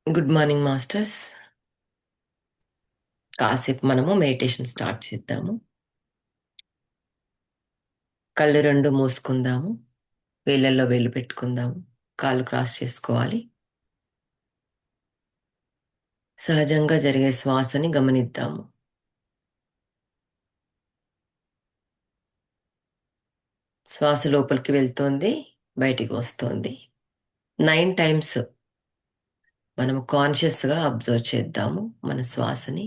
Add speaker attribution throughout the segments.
Speaker 1: Good morning masters. కాసేపు మనము meditation start చేద్దాము. కళ్ళు రెండు మూసుకుందాము. వేళ్ళల్లో వేలు పెట్టుకుందాము. కాళ్ళు క్రాస్ చేసుకోవాలి. సహజంగా జరిగే శ్వాసని గమనిద్దాము. శ్వాస లోపలికి వెళ్తోంది, బయటికి వస్తోంది. 9 టైమ్స్ మనము కాన్షియస్గా అబ్జర్వ్ చేద్దాము మన శ్వాసని.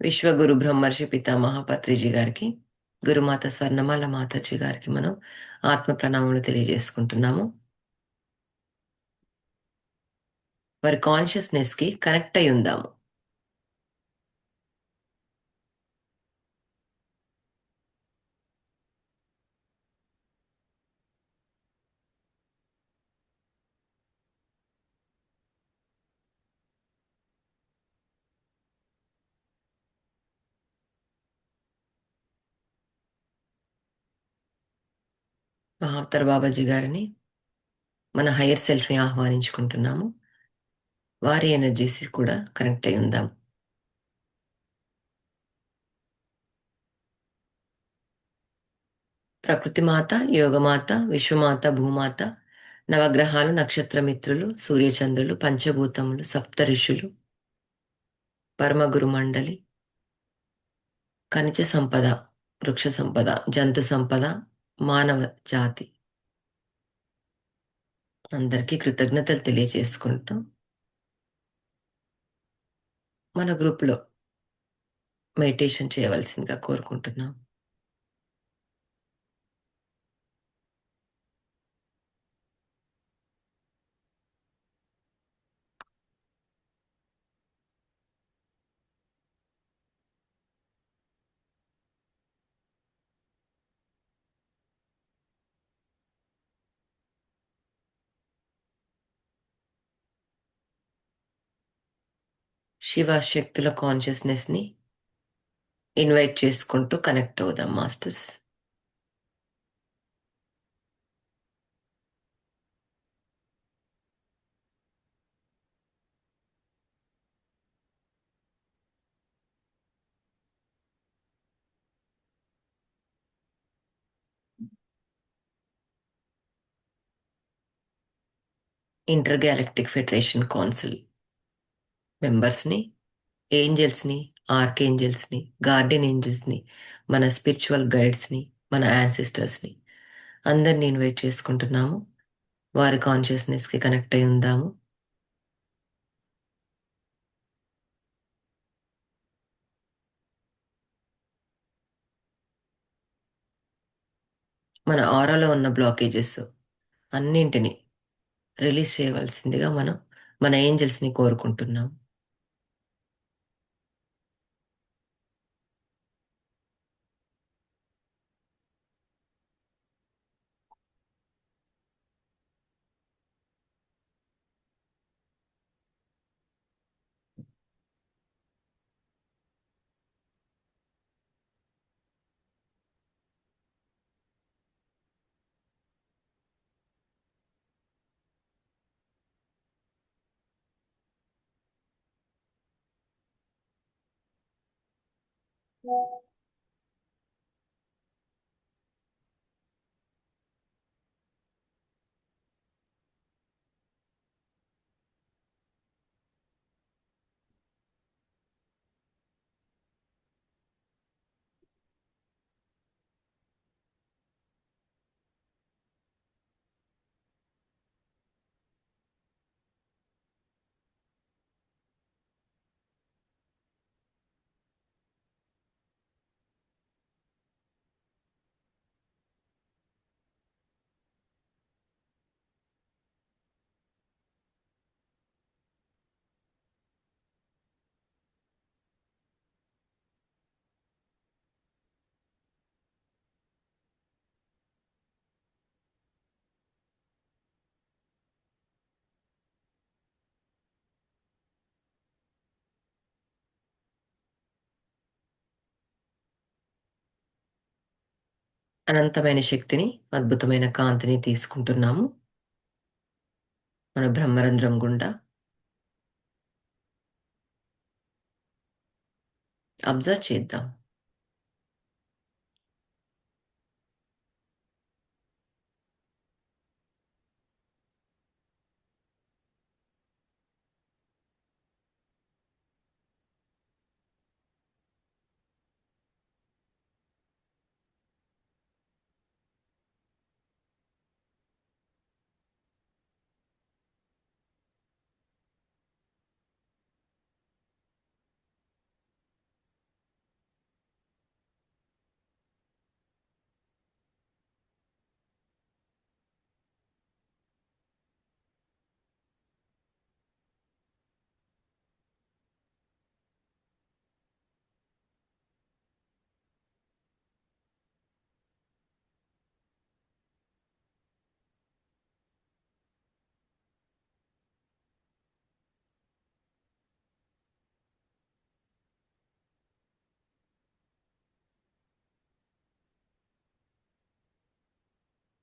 Speaker 1: విశ్వగురు బ్రహ్మర్షి పితామహ పత్రిజీ గారికి, గురుమాత స్వర్ణమాల మాతాజీ గారికి మనం ఆత్మ ప్రణామములు తెలియజేసుకుంటున్నాము. వారి కాన్షియస్నెస్కి కనెక్ట్ అయి ఉందాము. మహావతర్ బాబాజీ గారిని, మన హైయర్ సెల్ఫ్ని ఆహ్వానించుకుంటున్నాము. వారి ఎనర్జీస్ కూడా కనెక్ట్ అయి ఉందాం. ప్రకృతి మాత, యోగమాత, విశ్వమాత, భూమాత, నవగ్రహాలు, నక్షత్రమిత్రులు, సూర్యచంద్రులు, పంచభూతములు, సప్త ఋషులు, పరమగురు మండలి, ఖనిజ సంపద, వృక్ష సంపద, జంతు సంపద, మానవ జాతి అందరికీ కృతజ్ఞతలు తెలియజేసుకుంటూ మన గ్రూప్లో మెడిటేషన్ చేయవలసిందిగా కోరుకుంటున్నాం. శివ శక్తుల కాన్షియస్నెస్ని ఇన్వైట్ చేసుకుంటూ కనెక్ట్ అవుదాం masters. Inter galactic federation council మెంబర్స్ని, ఏంజల్స్ని, ఆర్కేంజల్స్ని, గార్డెన్ ఏంజల్స్ని, మన స్పిరిచువల్ గైడ్స్ని, మన యాన్సిస్టర్స్ని అందరినీ ఇన్వైట్ చేసుకుంటున్నాము. వారి కాన్షియస్నెస్కి కనెక్ట్ అయి ఉందాము. మన ఆరాలో ఉన్న బ్లాకేజెస్ అన్నింటినీ రిలీజ్ చేయవలసిందిగా మనం మన ఏంజల్స్ని కోరుకుంటున్నాం. అనంతమైన శక్తిని, అద్భుతమైన కాంతిని తీసుకుంటున్నాము మన బ్రహ్మరంధ్రం గుండా. అబ్జర్వ్ చేద్దాం.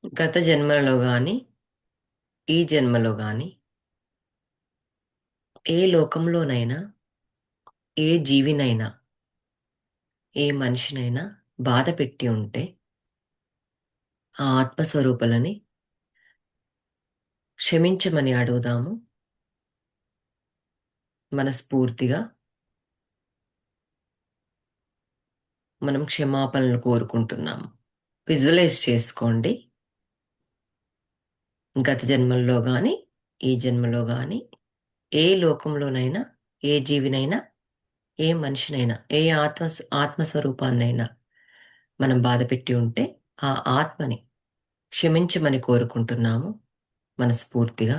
Speaker 1: గత జన్మలలో గాని, ఈ జన్మలో గాని, ఏ లోకంలోనైనా, ఏ జీవినైనా, ఏ మనిషినైనా బాధ పెట్టి ఉంటే, ఆ ఆత్మస్వరూపులని క్షమించమని అడుగుదాము మనస్ఫూర్తిగా. మనం క్షమాపణలు కోరుకుంటున్నాము. విజువలైజ్ చేసుకోండి. గత జన్మల్లో గాని, ఈ జన్మలో గాని, ఏ లోకంలోనైనా, ఏ జీవినైనా, ఏ మనిషినైనా, ఏ ఆత్మస్వరూపాన్నైనా మనం బాధపెట్టి ఉంటే, ఆ ఆత్మని క్షమించమని కోరుకుంటున్నాము మనస్ఫూర్తిగా.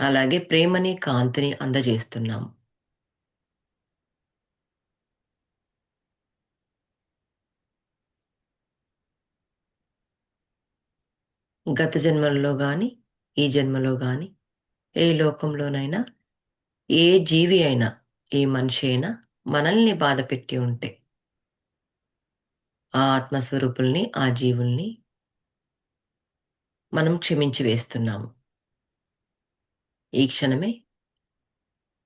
Speaker 1: అలాగే ప్రేమని, కాంతిని అందజేస్తున్నాము. గత జన్మల్లో గాని, ఈ జన్మలో గాని, ఏ లోకంలోనైనా, ఏ జీవి అయినా, ఏ మనిషి అయినా మనల్ని బాధపెట్టి ఉంటే, ఆ ఆత్మస్వరూపుల్ని, ఆ జీవుల్ని మనం క్షమించి వేస్తున్నాము. ఈ క్షణమే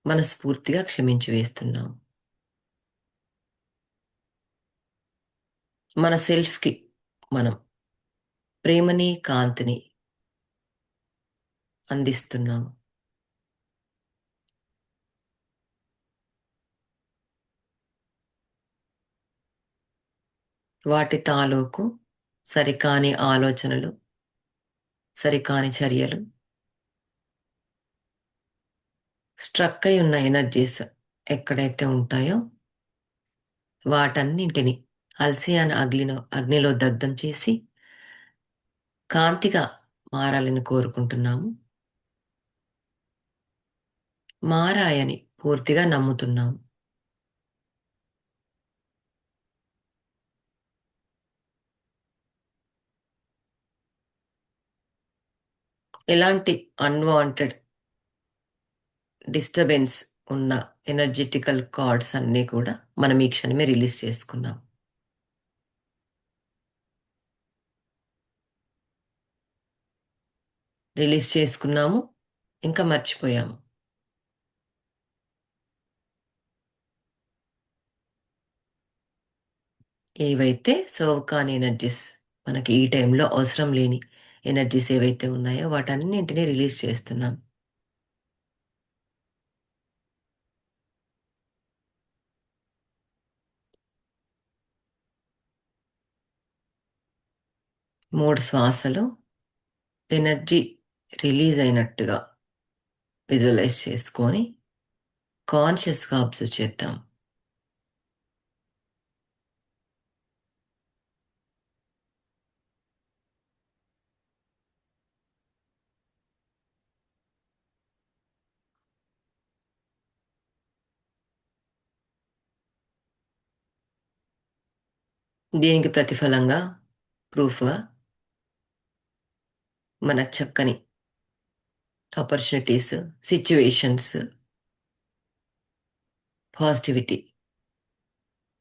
Speaker 1: మనస్ఫూర్తిగా క్షమించి వేస్తున్నాము. మన సెల్ఫ్‌కి మనం ప్రేమని, కాంతిని అందిస్తున్నాము. వాటి తాలూకు సరికాని ఆలోచనలు, సరికాని చర్యలు, స్ట్రక్ అయి ఉన్న ఎనర్జీస్ ఎక్కడైతే ఉంటాయో వాటన్నింటిని అల్సియాన్ అగ్నిలో దగ్ధం చేసి కాంతిగా మారాలని కోరుకుంటున్నాము. మారాయని పూర్తిగా నమ్ముతున్నాము. ఎలాంటి అన్వాంటెడ్ డిస్టర్బెన్స్ ఉన్న ఎనర్జెటికల్ కార్డ్స్ అన్నీ కూడా మనం ఈ క్షణమే రిలీజ్ చేసుకున్నాం. రిలీజ్ చేసుకున్నాము, ఇంకా మర్చిపోయాము. ఏవైతే సర్వ్ కాని ఎనర్జీస్, మనకి ఈ టైంలో అవసరం లేని ఎనర్జీస్ ఏవైతే ఉన్నాయో వాటన్నింటినీ రిలీజ్ చేస్తున్నాం. మూడు శ్వాసలు ఎనర్జీ రిలీజ్ అయినట్టుగా విజువలైజ్ చేసుకొని కాన్షియస్గా అబ్జర్వ్ చేద్దాం. దీనికి ప్రతిఫలంగా, ప్రూఫ్గా మనకు చక్కని ఆపర్చునిటీస్, సిచ్యువేషన్స్ పాజిటివిటీ.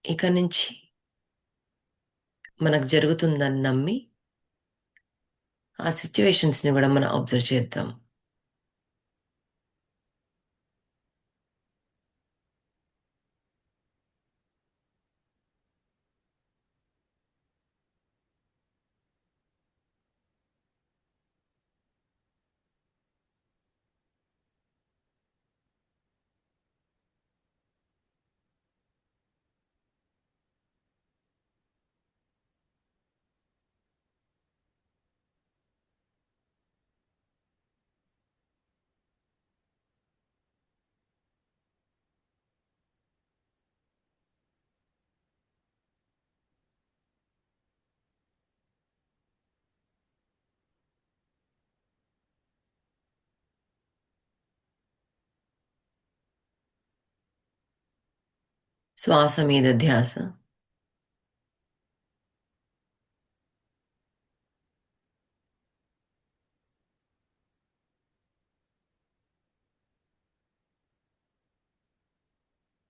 Speaker 1: ఇక నుంచి మనకు జరుగుతుందని నమ్మి ఆ సిచ్యువేషన్స్ని కూడా మనం అబ్జర్వ్ చేద్దాం. శ్వాస మీద ధ్యాస.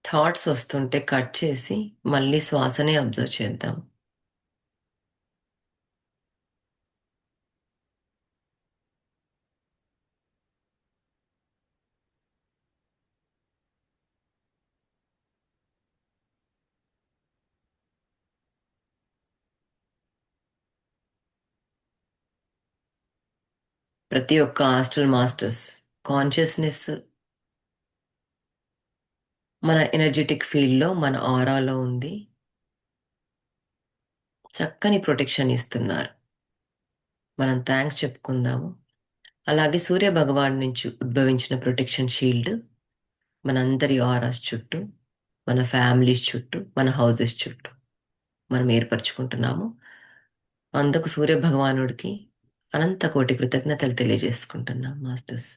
Speaker 1: థాట్స్ వస్తుంటే కట్ చేసి మళ్ళీ శ్వాసనే అబ్జర్వ్ చేద్దాం. ప్రతి ఒక్క హాస్టల్ మాస్టర్స్ కాన్షియస్నెస్ మన ఎనర్జెటిక్ ఫీల్డ్లో, మన ఆరాలో ఉంది. చక్కని ప్రొటెక్షన్ ఇస్తున్నారు. మనం థ్యాంక్స్ చెప్పుకుందాము. అలాగే సూర్య భగవాన్ నుంచి ఉద్భవించిన ప్రొటెక్షన్ షీల్డ్ మనందరి ఆరాస్ చుట్టూ, మన ఫ్యామిలీస్ చుట్టూ, మన హౌసెస్ చుట్టూ మనం ఏర్పరచుకుంటున్నాము. అందుకు సూర్య భగవానుడికి అనంత కోటి కృతజ్ఞతలు తెలియజేసుకుంటున్నాం మాస్టర్స్.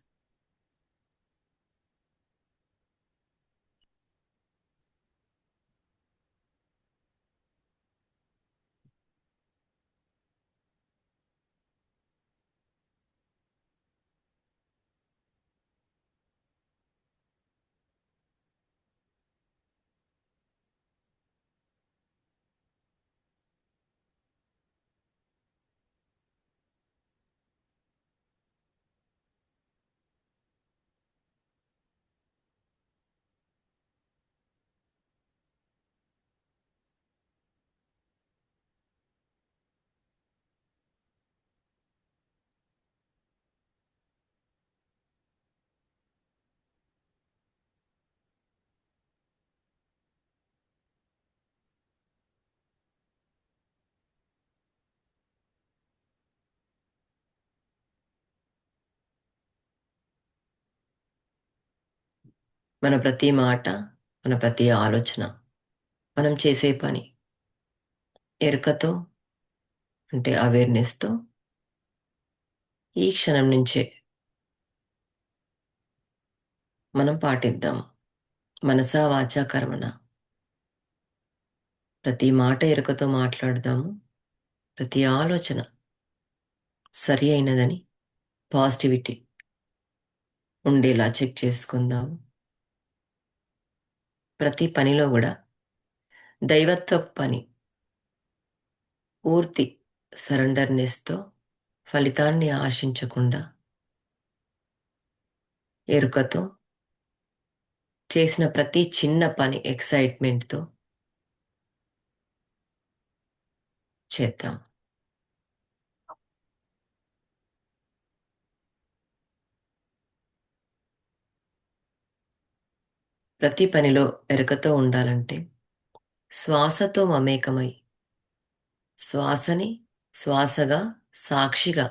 Speaker 1: మన ప్రతి మాట, మన ప్రతి ఆలోచన, మనం చేసే పని ఎరుకతో, అంటే అవేర్నెస్తో ఈ క్షణం నుంచే మనం పాటిద్దాం. మనసా వాచా కర్మణ. ప్రతి మాట ఎరుకతో మాట్లాడదాము. ప్రతి ఆలోచన సరి అయినదని, పాజిటివిటీ ఉండేలా చెక్ చేసుకుందాము. ప్రతి పనిలో కూడా దైవత్వ పని పూర్తి సరెండర్నెస్తో, ఫలితాన్ని ఆశించకుండా ఎరుకతో చేసిన ప్రతి చిన్న పని ఎక్సైట్మెంట్తో చేద్దాం. ప్రతి పనిలో ఎరుకతో ఉండాలంటే శ్వాసతో మమేకమై, శ్వాసని శ్వాసగా, సాక్షిగా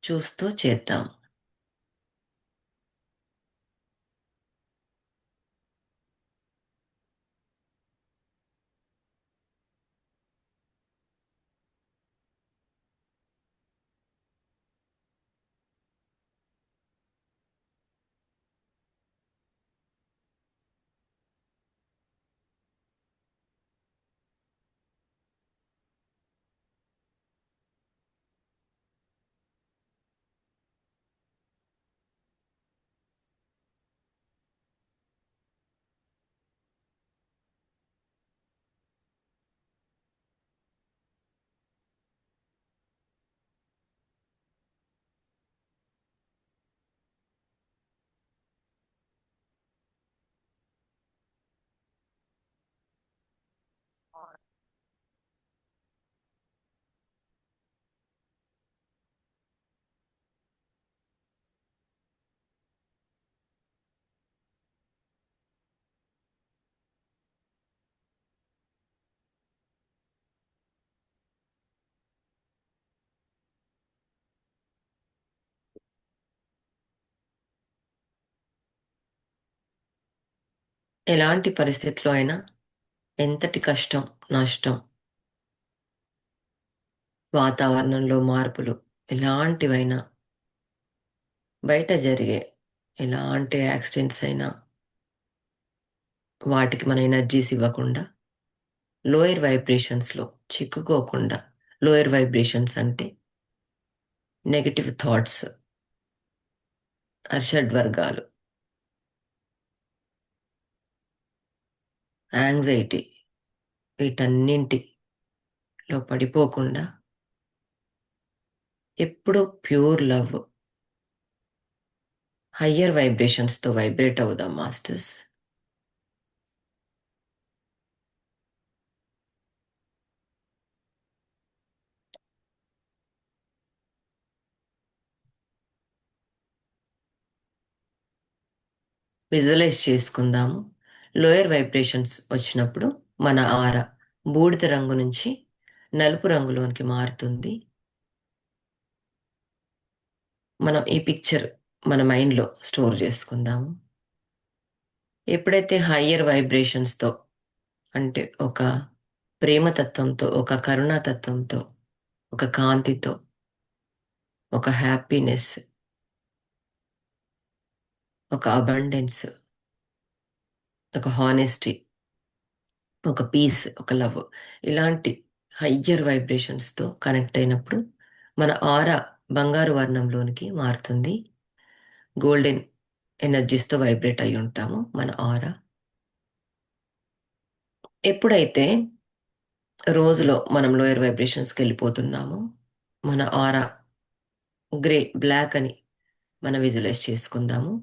Speaker 1: చూస్తూ చేద్దాం. ఎలాంటి పరిస్థితిలో అయినా ఎంతటి కష్టం, నష్టం, వాతావరణంలో మార్పులు ఎలాంటివైనా బయట జరిగే ఎలాంటి యాక్సిడెంట్స్ అయినా వాటికి మన ఎనర్జీస్ ఇవ్వకుండా లోయర్ వైబ్రేషన్స్లో చిక్కుకోకుండా లోయర్ వైబ్రేషన్స్ అంటే నెగటివ్ థాట్స్, అర్షడ్ వర్గాలు, యాంగ్జైటీ వీటన్నింటిలో పడిపోకుండా ఎప్పుడూ ప్యూర్ లవ్, హయ్యర్ వైబ్రేషన్స్తో వైబ్రేట్ అవుదాం మాస్టర్స్. విజువలైజ్ చేసుకుందాము. లోయర్ వైబ్రేషన్స్ వచ్చినప్పుడు మన ఆరా బూడిద రంగు నుంచి నలుపు రంగులోనికి మారుతుంది. మనం ఈ పిక్చర్ మన మైండ్లో స్టోర్ చేసుకుందాము. ఎప్పుడైతే హయ్యర్ వైబ్రేషన్స్తో అంటే ఒక ప్రేమతత్వంతో, ఒక కరుణాతత్వంతో, ఒక కాంతితో, ఒక హ్యాపీనెస్, ఒక అబండెన్స్, ఒక హానెస్టీ, ఒక పీస్, ఒక లవ్ ఇలాంటి హయ్యర్ వైబ్రేషన్స్తో కనెక్ట్ అయినప్పుడు మన ఆరా బంగారు వర్ణంలోనికి మారుతుంది. గోల్డెన్ ఎనర్జీస్తో వైబ్రేట్ అయి ఉంటాము మన ఆరా. ఎప్పుడైతే రోజులో మనం లోయర్ వైబ్రేషన్స్కి వెళ్ళిపోతున్నామో మన ఆరా గ్రే, బ్లాక్ అని మనం విజువలైజ్ చేసుకుందాము.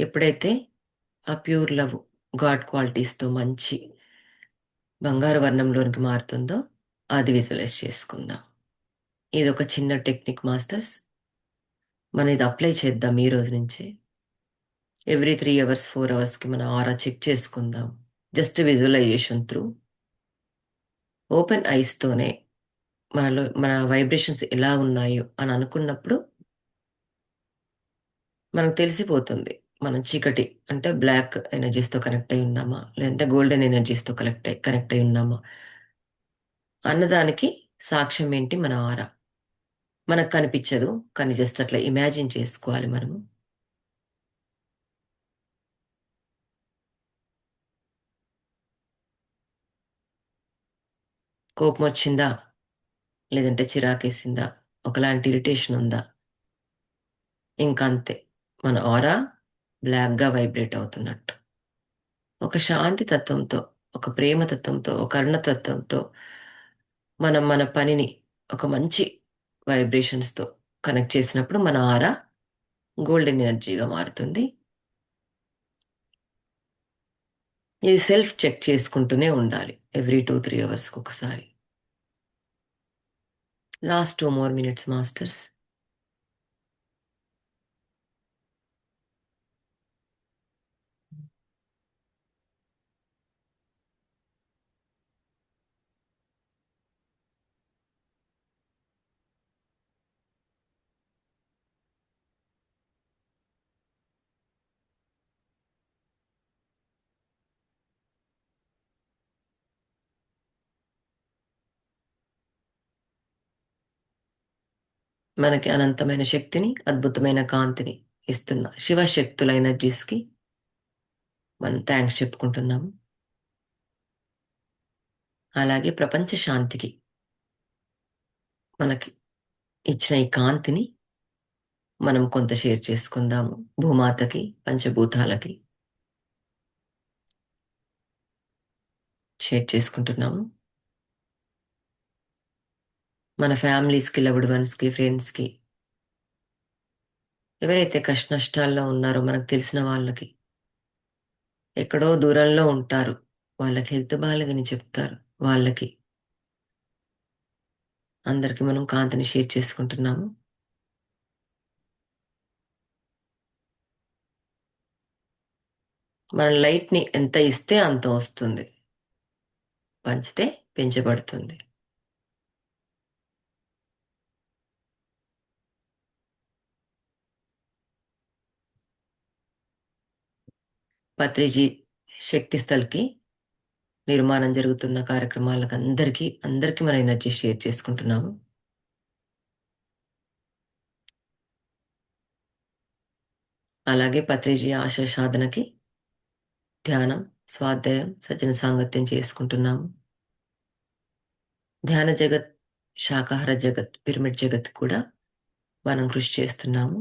Speaker 1: ఎప్పుడైతే ఆ ప్యూర్ లవ్ గాడ్ క్వాలిటీస్తో మంచి బంగారు వర్ణంలోనికి మారుతుందో అది విజువలైజ్ చేసుకుందాం. ఇది ఒక చిన్న టెక్నిక్ మాస్టర్స్. మనం ఇది అప్లై చేద్దాం ఈ రోజు నుంచే. ఎవ్రీ 3 అవర్స్ 4 అవర్స్కి మన ఆరా చెక్ చేసుకుందాం. జస్ట్ విజువలైజేషన్ త్రూ ఓపెన్ ఐస్తోనే మనలో మన వైబ్రేషన్స్ ఎలా ఉన్నాయో అని అనుకున్నప్పుడు మనకు తెలిసిపోతుంది. మనం చీకటి అంటే బ్లాక్ ఎనర్జీస్తో కనెక్ట్ అయి ఉన్నామా, లేదంటే గోల్డెన్ ఎనర్జీస్తో కనెక్ట్ అయి ఉన్నామా అన్నదానికి సాక్ష్యం ఏంటి మన ఆరా. మనకు కనిపించదు, కానీ జస్ట్ అట్లా ఇమాజిన్ చేసుకోవాలి మనము. కోపం వచ్చిందా, లేదంటే చిరాకేసిందా, ఒకలాంటి ఇరిటేషన్ ఉందా, ఇంకా అంతే. మన ఆరా బ్లాక్గా వైబ్రేట్ అవుతున్నట్టు. ఒక శాంతి తత్వంతో, ఒక ప్రేమ తత్వంతో, ఒక కరుణతత్వంతో మనం మన పనిని ఒక మంచి వైబ్రేషన్స్తో కనెక్ట్ చేసినప్పుడు మన ఆరా గోల్డెన్ ఎనర్జీగా మారుతుంది. ఇది సెల్ఫ్ చెక్ చేసుకుంటూనే ఉండాలి ఎవ్రీ 2-3 అవర్స్కి ఒకసారి. Last 2 more minutes masters. మనకి అనంతమైన శక్తిని, అద్భుతమైన కాంతిని ఇస్తున్న శివశక్తుల ఎనర్జీస్కి మనం థ్యాంక్స్ చెప్పుకుంటున్నాము. అలాగే ప్రపంచ శాంతికి మనకి ఇచ్చిన ఈ కాంతిని మనం కొంత షేర్ చేసుకుందాము. భూమాతకి, పంచభూతాలకి షేర్ చేసుకుంటున్నాము. మన ఫ్యామిలీస్కి, లవ్డ్ వన్స్కి, ఫ్రెండ్స్కి, ఎవరైతే కష్ట నష్టాల్లో ఉన్నారో మనకు తెలిసిన వాళ్ళకి, ఎక్కడో దూరంలో ఉంటారు, వాళ్ళకి హెల్త్ బాగాలేదని చెప్తారు, వాళ్ళకి అందరికి మనం కాంతిని షేర్ చేసుకుంటున్నాము. మన లైట్ని ఎంత ఇస్తే అంత వస్తుంది, పంచితే పెంచబడుతుంది. పత్రిజీ శక్తి స్థల్కి నిర్మాణం జరుగుతున్న కార్యక్రమాలకు అందరికీ మన ఎనర్జీ షేర్ చేసుకుంటున్నాము. అలాగే పత్రిజీ ఆశయ సాధనకి ధ్యానం, స్వాధ్యాయం, సజ్జన సాంగత్యం చేసుకుంటున్నాము. ధ్యాన జగత్, శాకాహార జగత్, పిరమిడ్ జగత్ కూడా మనం కృషి చేస్తున్నాము.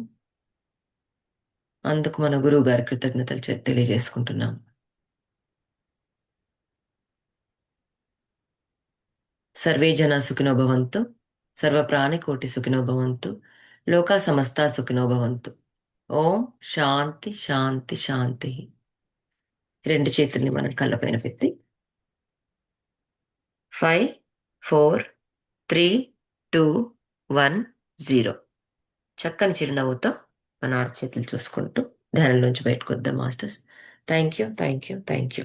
Speaker 1: అందుకు మన గురువు గారి కృతజ్ఞతలు తెలియజేసుకుంటున్నాము. సర్వే జన సుఖినో భవంతు, సర్వ ప్రాణికోటి సుఖినో భవంతు, లోకా సమస్త సుఖినో భవంతు. ఓం శాంతి శాంతి శాంతి. రెండు చేతుల్ని మనం కళ్ళపైన పెట్టి 5, 4, 3, 2, 1, 0 చక్కని చిరునవ్వుతో మన ఆరు చేతులు చూసుకుంటూ ధ్యానంలోంచి బయటకు వద్దాం masters. Thank you, thank you, thank you.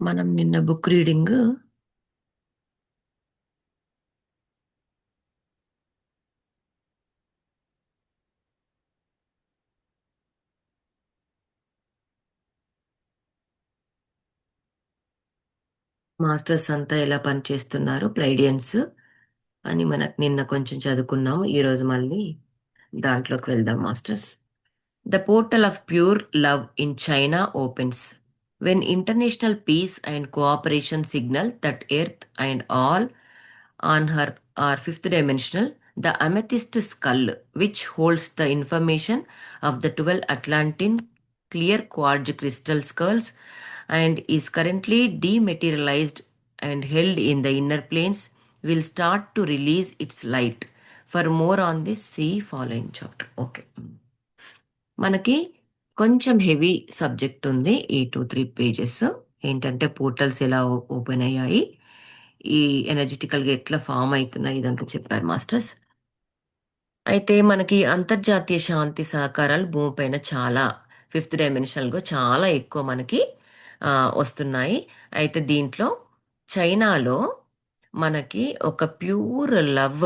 Speaker 1: మనం నిన్న బుక్ రీడింగ్ మాస్టర్స్ అంతా ఎలా పనిచేస్తున్నారు ప్లైడియన్స్ అని మనకు నిన్న కొంచెం చదువుకున్నాము. ఈరోజు మళ్ళీ దాంట్లోకి వెళ్దాం masters. The portal of pure love in China opens when international peace and cooperation signal that earth and all on her are fifth dimensional. The amethyst skull, which holds the information of the 12 Atlantean clear quartz crystal skulls and is currently dematerialized and held in the inner planes, will start to release its light. For more on this, see following chapter. Okay. మనకి కొంచెం heavy subject ఉంది ఈ 2-3 pages. ఏంటంటే portals ఎలా open అయ్యాయి, ఈ ఎనర్జెటికల్గా ఎట్లా form అవుతున్నాయి, ఇదంతా చెప్పారు మాస్టర్స్. అయితే మనకి అంతర్జాతీయ శాంతి సహకారాలు భూమిపైన చాలా ఫిఫ్త్ డైమెన్షనల్గా చాలా ఎక్కువ మనకి వస్తున్నాయి. అయితే దీంట్లో చైనాలో మనకి ఒక ప్యూర్ లవ్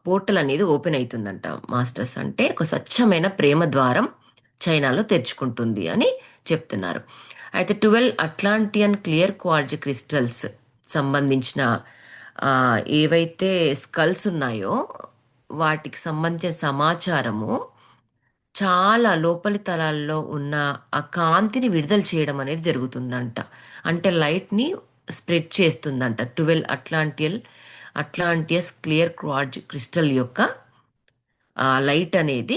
Speaker 1: పోర్టల్ అనేది ఓపెన్ అవుతుందంట మాస్టర్స్. అంటే ఒక స్వచ్ఛమైన ప్రేమ ద్వారం చైనాలో తెరుచుకుంటుంది అని చెప్తున్నారు. అయితే 12 అట్లాంటియన్ క్లియర్ క్వార్జ్ క్రిస్టల్స్ సంబంధించిన ఏవైతే స్కల్స్ ఉన్నాయో వాటికి సంబంధించిన సమాచారము చాలా లోపలి తలాల్లో ఉన్న ఆ కాంతిని విడుదల చేయడం అనేది జరుగుతుందంట. అంటే లైట్ని స్ప్రెడ్ చేస్తుందంట. 12 అట్లాంటియస్ క్లియర్ క్వార్జ్ క్రిస్టల్ యొక్క లైట్ అనేది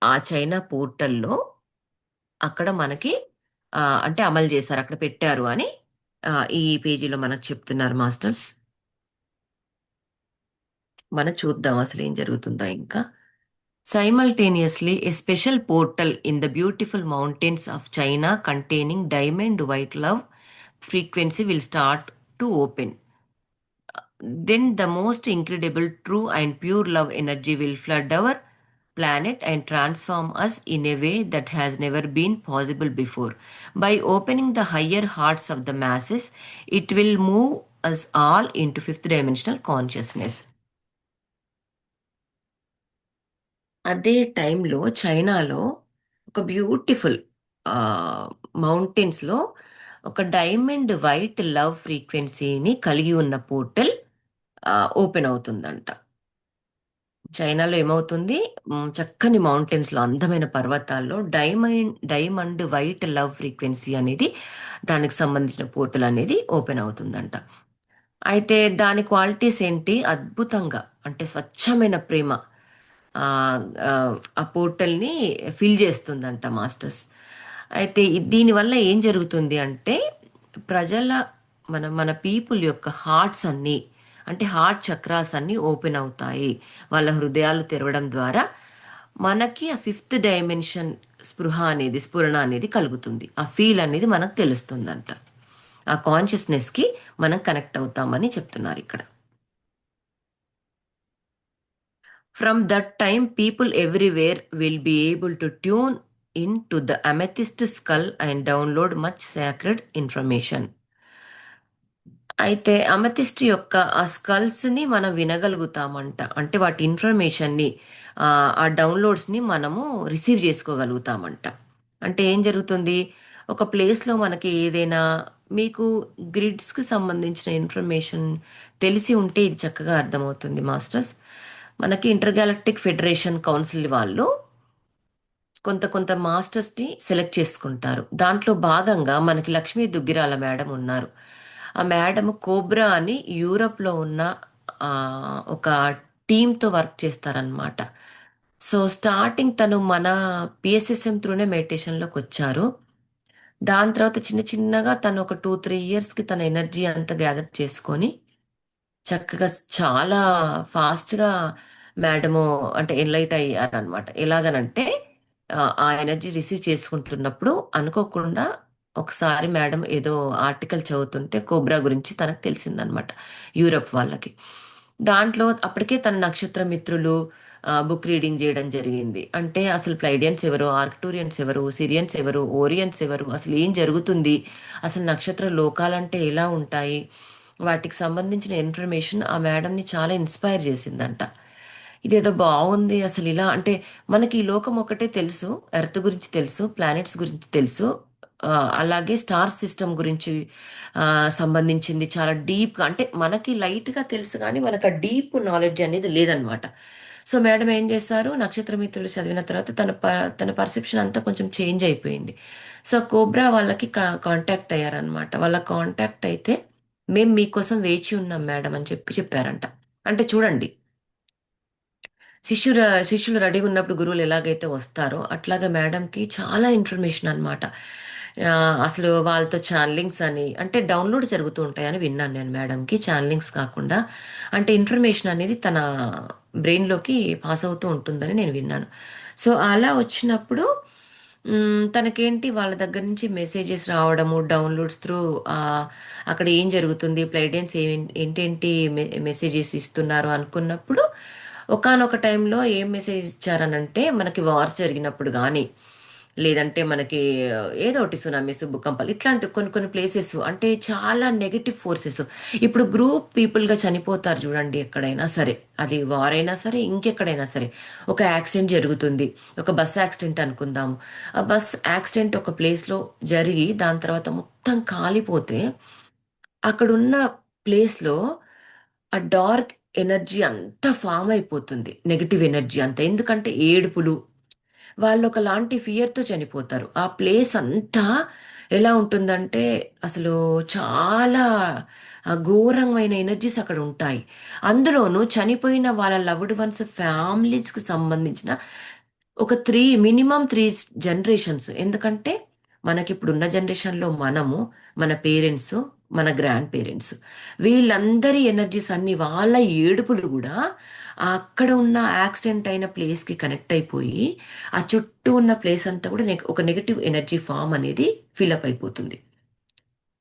Speaker 1: ఆ చైనా పోర్టల్లో అక్కడ మనకి అంటే అమలు చేశారు, అక్కడ పెట్టారు అని ఈ పేజీలో మనకు చెప్తున్నారు మాస్టర్స్. మనం చూద్దాం అసలు ఏం జరుగుతుందో ఇంకా. Simultaneously, a special portal in the beautiful mountains of China containing diamond white love frequency will start to open. Then the most incredible, true, and pure love energy will flood our planet and transform us in a way that has never been possible before. By opening the higher hearts of the masses, it will move us all into fifth dimensional consciousness. అదే టైంలో చైనాలో ఒక beautiful మౌంటైన్స్లో ఒక diamond white love ఫ్రీక్వెన్సీని కలిగి ఉన్న portal open అవుతుందంట. చైనాలో ఏమవుతుంది, చక్కని మౌంటైన్స్లో అందమైన పర్వతాల్లో డైమండ్ వైట్ లవ్ ఫ్రీక్వెన్సీ అనేది దానికి సంబంధించిన పోర్టల్ అనేది ఓపెన్ అవుతుందంట. అయితే దాని క్వాలిటీస్ ఏంటి, అద్భుతంగా అంటే స్వచ్ఛమైన ప్రేమ ఆ పోర్టల్ని ఫిల్ చేస్తుందంట మాస్టర్స్. అయితే దీనివల్ల ఏం జరుగుతుంది అంటే ప్రజల మన పీపుల్ యొక్క హార్ట్స్ అన్నీ అంటే హార్ట్ చక్రాస్ అన్నీ ఓపెన్ అవుతాయి. వాళ్ళ హృదయాలు తెరవడం ద్వారా మనకి ఆ ఫిఫ్త్ డైమెన్షన్ స్ఫురణ అనేది కలుగుతుంది. ఆ ఫీల్ అనేది మనకు తెలుస్తుందంట. ఆ కాన్షియస్నెస్కి మనం కనెక్ట్ అవుతామని చెప్తున్నారు ఇక్కడ. From that time, people everywhere will be able to tune into the amethyst skull and download much sacred information. అయితే అమెథిస్ట్ యొక్క ఆ స్కల్స్ని మనం వినగలుగుతామంట. అంటే వాటి ఇన్ఫర్మేషన్ని, ఆ డౌన్లోడ్స్ని మనము రిసీవ్ చేసుకోగలుగుతామంట. అంటే ఏం జరుగుతుంది, ఒక ప్లేస్లో మనకి ఏదైనా మీకు గ్రిడ్స్కి సంబంధించిన ఇన్ఫర్మేషన్ తెలిసి ఉంటే ఇది చక్కగా అర్థమవుతుంది మాస్టర్స్. మనకి ఇంటర్గాలక్టిక్ ఫెడరేషన్ కౌన్సిల్ వాళ్ళు కొంత కొంత మాస్టర్స్ని సెలెక్ట్ చేసుకుంటారు. దాంట్లో భాగంగా మనకి లక్ష్మీ దుగ్గిరాల మేడం ఉన్నారు. ఆ మేడం కోబ్రా అని యూరప్లో ఉన్న ఆ, ఒక టీంతో వర్క్ చేస్తారనమాట. సో స్టార్టింగ్ తను మన పిఎస్ఎస్ఎం త్రూనే మెడిటేషన్లోకి వచ్చారు. దాని తర్వాత చిన్న చిన్నగా తను ఒక 2-3 ఇయర్స్కి తన ఎనర్జీ అంతా గ్యాదర్ చేసుకొని చక్కగా చాలా ఫాస్ట్గా మేడము అంటే ఎన్లైట్ అయ్యారనమాట. ఎలాగనంటే ఆ ఎనర్జీ రిసీవ్ చేసుకుంటున్నప్పుడు అనుకోకుండా ఒకసారి మేడం ఏదో ఆర్టికల్ చదువుతుంటే కోబ్రా గురించి తనకు తెలిసిందనమాట, యూరప్ వాళ్ళకి. దాంట్లో అప్పటికే తన నక్షత్ర మిత్రులు బుక్ రీడింగ్ చేయడం జరిగింది. అంటే అసలు ప్లైడియన్స్ ఎవరు, ఆర్క్టూరియన్స్ ఎవరు, సిరియన్స్ ఎవరు, ఓరియన్స్ ఎవరు, అసలు ఏం జరుగుతుంది, అసలు నక్షత్ర లోకాలంటే ఎలా ఉంటాయి, వాటికి సంబంధించిన ఇన్ఫర్మేషన్ ఆ మేడంని చాలా ఇన్స్పైర్ చేసిందంట. ఇదేదో బాగుంది అసలు ఇలా అంటే, మనకి ఈ లోకం ఒకటే తెలుసు, ఎర్త్ గురించి తెలుసు, ప్లానెట్స్ గురించి తెలుసు, అలాగే స్టార్ సిస్టమ్ గురించి సంబంధించింది చాలా డీప్గా, అంటే మనకి లైట్గా తెలుసు కానీ మనకు ఆ డీప్ నాలెడ్జ్ అనేది లేదనమాట. సో మేడం ఏం చేశారు, నక్షత్ర మిత్రులు చదివిన తర్వాత తన పర్సెప్షన్ అంతా కొంచెం చేంజ్ అయిపోయింది. సో కోబ్రా వాళ్ళకి కాంటాక్ట్ అయ్యారనమాట. వాళ్ళ కాంటాక్ట్ అయితే మేము మీకోసం వేచి ఉన్నాం మేడం అని చెప్పారంట. అంటే చూడండి, శిష్యుల శిష్యులు రెడీగా ఉన్నప్పుడు గురువులు ఎలాగైతే వస్తారో అట్లాగా మేడంకి చాలా ఇన్ఫర్మేషన్ అనమాట. అసలు వాళ్ళతో ఛానలింగ్స్ అని అంటే డౌన్లోడ్ జరుగుతూ ఉంటాయని విన్నాను నేను. మేడంకి ఛానలింగ్స్ కాకుండా అంటే ఇన్ఫర్మేషన్ అనేది తన బ్రెయిన్లోకి పాస్ అవుతూ ఉంటుందని నేను విన్నాను. సో అలా వచ్చినప్పుడు తనకేంటి వాళ్ళ దగ్గర నుంచి మెసేజెస్ రావడము, డౌన్లోడ్స్ త్రూ అక్కడ ఏం జరుగుతుంది, ప్లైడెన్స్ ఏంటేంటి మెసేజెస్ ఇస్తున్నారు అనుకున్నప్పుడు ఒకానొక టైంలో ఏం మెసేజ్ ఇచ్చారనంటే, మనకి వార్స్ జరిగినప్పుడు కానీ లేదంటే మనకి ఏదో ఒకటి సునామీస్, భూకంపాలు, ఇట్లాంటి కొన్ని కొన్ని ప్లేసెస్ అంటే చాలా నెగటివ్ ఫోర్సెస్, ఇప్పుడు గ్రూప్ పీపుల్గా చనిపోతారు చూడండి ఎక్కడైనా సరే, అది వార్ అయినా సరే ఇంకెక్కడైనా సరే. ఒక యాక్సిడెంట్ జరుగుతుంది, ఒక బస్ యాక్సిడెంట్ అనుకుందాము. ఆ బస్ యాక్సిడెంట్ ఒక ప్లేస్లో జరిగి దాని తర్వాత మొత్తం కాలిపోతే అక్కడున్న ప్లేస్లో ఆ డార్క్ ఎనర్జీ అంతా ఫామ్ అయిపోతుంది, నెగిటివ్ ఎనర్జీ అంతా. ఎందుకంటే ఏడుపులు, వాళ్ళు ఒకలాంటి ఫియర్తో చనిపోతారు. ఆ ప్లేస్ అంతా ఎలా ఉంటుందంటే అసలు చాలా ఘోరమైన ఎనర్జీస్ అక్కడ ఉంటాయి. అందులోనూ చనిపోయిన వాళ్ళ లవ్డ్ వన్స్ ఫ్యామిలీస్కి సంబంధించిన ఒక మినిమం 3 జనరేషన్స్. ఎందుకంటే మనకి ఇప్పుడు ఉన్న జనరేషన్లో మనము, మన పేరెంట్స్, మన గ్రాండ్ పేరెంట్స్, వీళ్ళందరి ఎనర్జీస్ అన్ని, వాళ్ళ ఏడుపులు కూడా అక్కడ ఉన్న యాక్సిడెంట్ అయిన ప్లేస్కి కనెక్ట్ అయిపోయి ఆ చుట్టూ ఉన్న ప్లేస్ అంతా కూడా ఒక నెగిటివ్ ఎనర్జీ ఫామ్ అనేది ఫిలప్ అయిపోతుంది.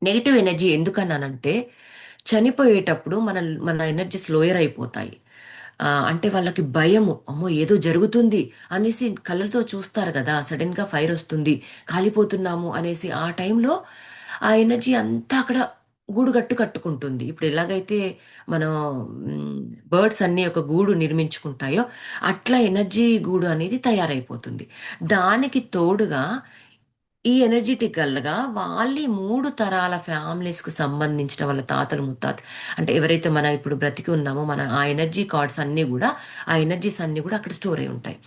Speaker 1: నెగిటివ్ ఎనర్జీ ఎందుకన్నానంటే చనిపోయేటప్పుడు మన మన ఎనర్జీస్ లోయర్ అయిపోతాయి. అంటే వాళ్ళకి భయము, అమ్మో ఏదో జరుగుతుంది అనేసి కళ్ళతో చూస్తారు కదా, సడన్గా ఫైర్ వస్తుంది, కాలిపోతున్నాము అనేసి ఆ టైంలో ఆ ఎనర్జీ అంతా అక్కడ గూడు కట్టుకుంటుంది. ఇప్పుడు ఎలాగైతే మనం బర్డ్స్ అన్నీ ఒక గూడు నిర్మించుకుంటాయో అట్లా ఎనర్జీ గూడు అనేది తయారైపోతుంది. దానికి తోడుగా ఈ ఎనర్జెటికల్‌గా వాళ్ళ 3 తరాల ఫ్యామిలీస్‌కి సంబంధించిన వాళ్ళ తాతలు, ముత్తాతలు, అంటే ఎవరైతే మనం ఇప్పుడు బ్రతికి ఉన్నామో మన ఆ ఎనర్జీ కార్డ్స్ అన్నీ గూడా, ఆ ఎనర్జీస్ అన్నీ గూడా అక్కడ స్టోర్ అయి ఉంటాయి.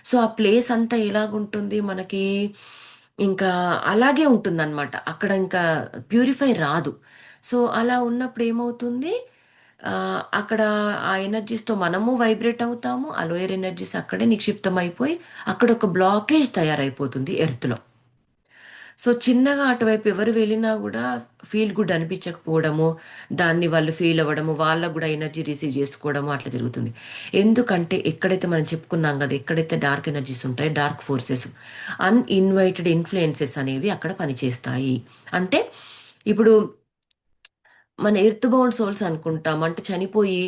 Speaker 1: సో, ఆ ప్లేస్ అంతా ఎలాగుంటుంది మనకి, ఇంకా అలాగే ఉంటుందనమాట. అక్కడ ఇంకా ప్యూరిఫై రాదు. సో, అలా ఉన్నప్పుడు ఏమవుతుంది, అక్కడ ఆ ఎనర్జీస్‌తో మనము వైబ్రేట్ అవుతాము. ఆ లోయర్ ఎనర్జీస్ అక్కడే నిక్షిప్తమైపోయి అక్కడ ఒక బ్లాకేజ్ తయారైపోతుంది ఎర్త్‌లో. సో చిన్నగా అటువైపు ఎవరు వెళ్ళినా కూడా ఫీల్ గుడ్ అనిపించకపోవడము, దాన్ని వాళ్ళు ఫీల్ అవ్వడము, వాళ్ళకు కూడా ఎనర్జీ రిసీవ్ చేసుకోవడము అట్లా జరుగుతుంది. ఎందుకంటే ఎక్కడైతే మనం చెప్పుకున్నాం కదా, ఎక్కడైతే డార్క్ ఎనర్జీస్ ఉంటాయి, డార్క్ ఫోర్సెస్, అన్ఇన్వైటెడ్ ఇన్ఫ్లుయెన్సెస్ అనేవి అక్కడ పనిచేస్తాయి. అంటే ఇప్పుడు మన ఎర్త్ బౌండ్ సోల్స్ అనుకుంటాం, అంటే చనిపోయి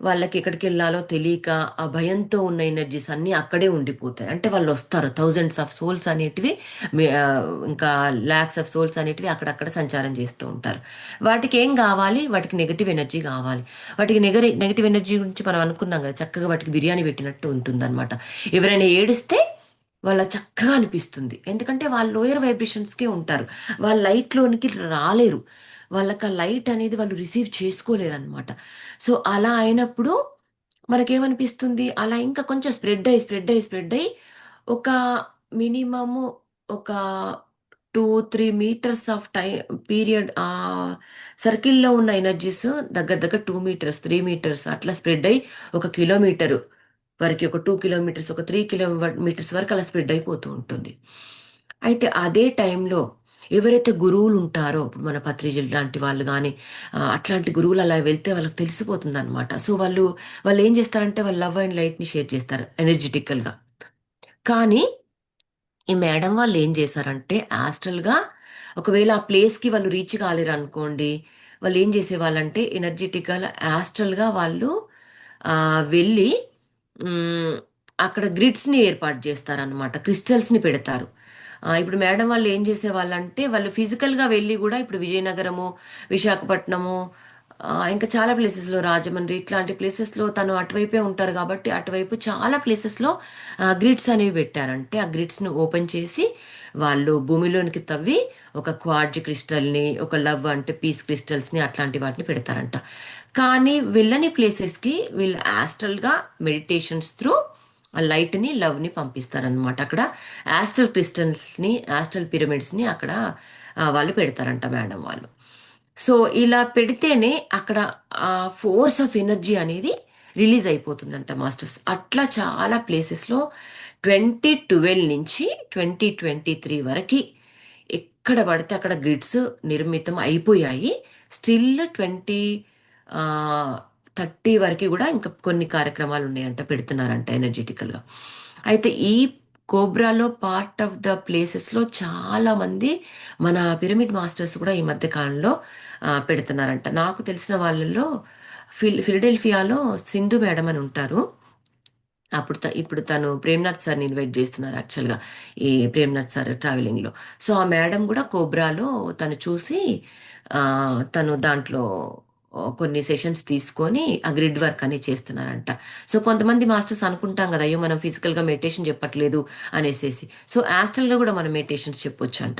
Speaker 1: వాళ్ళకి ఎక్కడికెళ్ళాలో తెలియక, ఆ భయంతో ఉన్న ఎనర్జీస్ అన్నీ అక్కడే ఉండిపోతాయి. అంటే వాళ్ళొస్తారు. థౌసండ్స్ ఆఫ్ సోల్స్ అనేటివి ఇంకా లాక్స్ ఆఫ్ సోల్స్ అనేటివి అక్కడక్కడ సంచారం చేస్తూ ఉంటారు. వాటికి ఏం కావాలి? వాటికి నెగెటివ్ ఎనర్జీ కావాలి. వాటికి నెగటివ్ ఎనర్జీ గురించి మనం అనుకున్నాం కదా! చక్కగా వాటికి బిర్యానీ పెట్టినట్టు ఉంటుందన్నమాట. ఎవరైనా ఏడిస్తే వాళ్ళ చక్కగా అనిపిస్తుంది. ఎందుకంటే వాళ్ళు లోయర్ వైబ్రేషన్స్‌కే ఉంటారు. వాళ్ళు లైట్‌లోనికి రాలేరు. వాళ్ళకి ఆ లైట్ అనేది వాళ్ళు రిసీవ్ చేసుకోలేరనమాట. సో, అలా అయినప్పుడు మనకేమనిపిస్తుంది? అలా ఇంకా కొంచెం స్ప్రెడ్ అయ్యి ఒక మినిమము ఒక 2, 3 మీటర్స్ ఆఫ్ పీరియడ్ సర్కిల్‌లో ఉన్న ఎనర్జీస్ దగ్గర దగ్గర 2 మీటర్స్, 3 మీటర్స్ అట్లా స్ప్రెడ్ అయ్యి ఒక కిలోమీటరు వరకి, ఒక 2 కిలోమీటర్స్, ఒక 3 కిలోమీటర్స్ వరకు అలా స్ప్రెడ్ అయిపోతూ ఉంటుంది. అయితే అదే టైంలో ఎవరైతే గురువులుంటారో, ఇప్పుడు మన పత్రిజులు లాంటి వాళ్ళు గానీ, అట్లాంటి గురువులు అలా వెళ్తే వాళ్ళకి తెలిసిపోతుందనమాట. సో, వాళ్ళేం చేస్తారంటే, వాళ్ళు లవ్ అండ్ లైట్‌ని షేర్ చేస్తారు ఎనర్జిటికల్‌గా. కానీ ఈ మేడం వాళ్ళు ఏం చేశారంటే యాస్ట్రల్‌గా ఒకవేళ ఆ ప్లేస్‌కి వాళ్ళు రీచ్ కాలేరనుకోండి, వాళ్ళు ఏం చేసేవాళ్ళంటే ఎనర్జిటికల్ యాస్ట్రల్‌గా వాళ్ళు వెళ్ళి హ్మ్, అక్కడ గ్రిడ్స్‌ని ఏర్పాటు చేస్తారనమాట. క్రిస్టల్స్‌ని పెడతారు. ఇప్పుడు మేడం వాళ్ళు ఏం చేసేవాళ్ళంటే వాళ్ళు ఫిజికల్‌గా వెళ్ళి గూడా ఇప్పుడు విజయనగరము, విశాఖపట్నము, ఇంకా చాలా ప్లేసెస్‌లో రాజమండ్రి ఇట్లాంటి ప్లేసెస్‌లో తను అటువైపే ఉంటారు కాబట్టి అటువైపు చాలా ప్లేసెస్‌లో గ్రిడ్స్ అనేవి పెట్టారంటే ఆ గ్రిడ్స్‌ని ఓపెన్ చేసి వాళ్ళు భూమిలోనికి తవ్వి ఒక క్వార్ట్జ్ క్రిస్టల్‌ని, ఒక లవ్ అంటే పీస్ క్రిస్టల్స్‌ని అట్లాంటి వాటిని పెడతారంట. కానీ వెళ్ళని ప్లేసెస్‌కి వీళ్ళు యాస్ట్రల్‌గా మెడిటేషన్స్ త్రూ ఆ లైట్‌ని, లవ్‌ని పంపిస్తారనమాట. అక్కడ యాస్ట్రల్ క్రిస్టల్స్‌ని, యాస్ట్రల్ పిరమిడ్స్‌ని అక్కడ వాళ్ళు పెడతారంట మేడం వాళ్ళు. సో, ఇలా పెడితేనే అక్కడ ఫోర్స్ ఆఫ్ ఎనర్జీ అనేది రిలీజ్ అయిపోతుందంట మాస్టర్స్. అట్లా చాలా ప్లేసెస్‌లో 2012 నుంచి 2023 వరకి ఎక్కడ పడితే అక్కడ గ్రిడ్స్ నిర్మితం అయిపోయాయి. స్టిల్ 30 వరకి గూడా ఇంకా కొన్ని కార్యక్రమాలున్నాయంట. పెడుతున్నారంట ఎనర్జిటికల్‌గా. అయితే ఈ కోబ్రాలో పార్ట్ ఆఫ్ ద ప్లేసెస్‌లో చాలా మంది మన పిరమిడ్ మాస్టర్స్ కూడా ఈ మధ్య కాలంలో పెడుతున్నారంట. నాకు తెలిసిన వాళ్ళలో ఫిలడెల్ఫియాలో సింధు మేడం అని ఉంటారు. ఇప్పుడు తను ప్రేమ్‌నాథ్ సార్‌ని ఇన్వైట్ జేస్తున్నారు యాక్చువల్‌గా. ఈ ప్రేమ్‌నాథ్ సార్ ట్రావెలింగ్‌లో. సో, ఆ మేడం గూడా కోబ్రాలో తను చూసి తను దాంట్లో కొన్ని సెషన్స్ తీసుకొని ఆ గ్రిడ్ వర్క్ అనేది చేస్తున్నారంట. సో, కొంతమంది మాస్టర్స్ అనుకుంటాం గదా! అయ్యో! మనం ఫిజికల్‌గా మెడిటేషన్ చెప్పట్లేదు అనేసేసి. సో, యాస్ట్రల్‌గా గూడా మనం మెడిటేషన్స్ చెప్పొచ్చంట.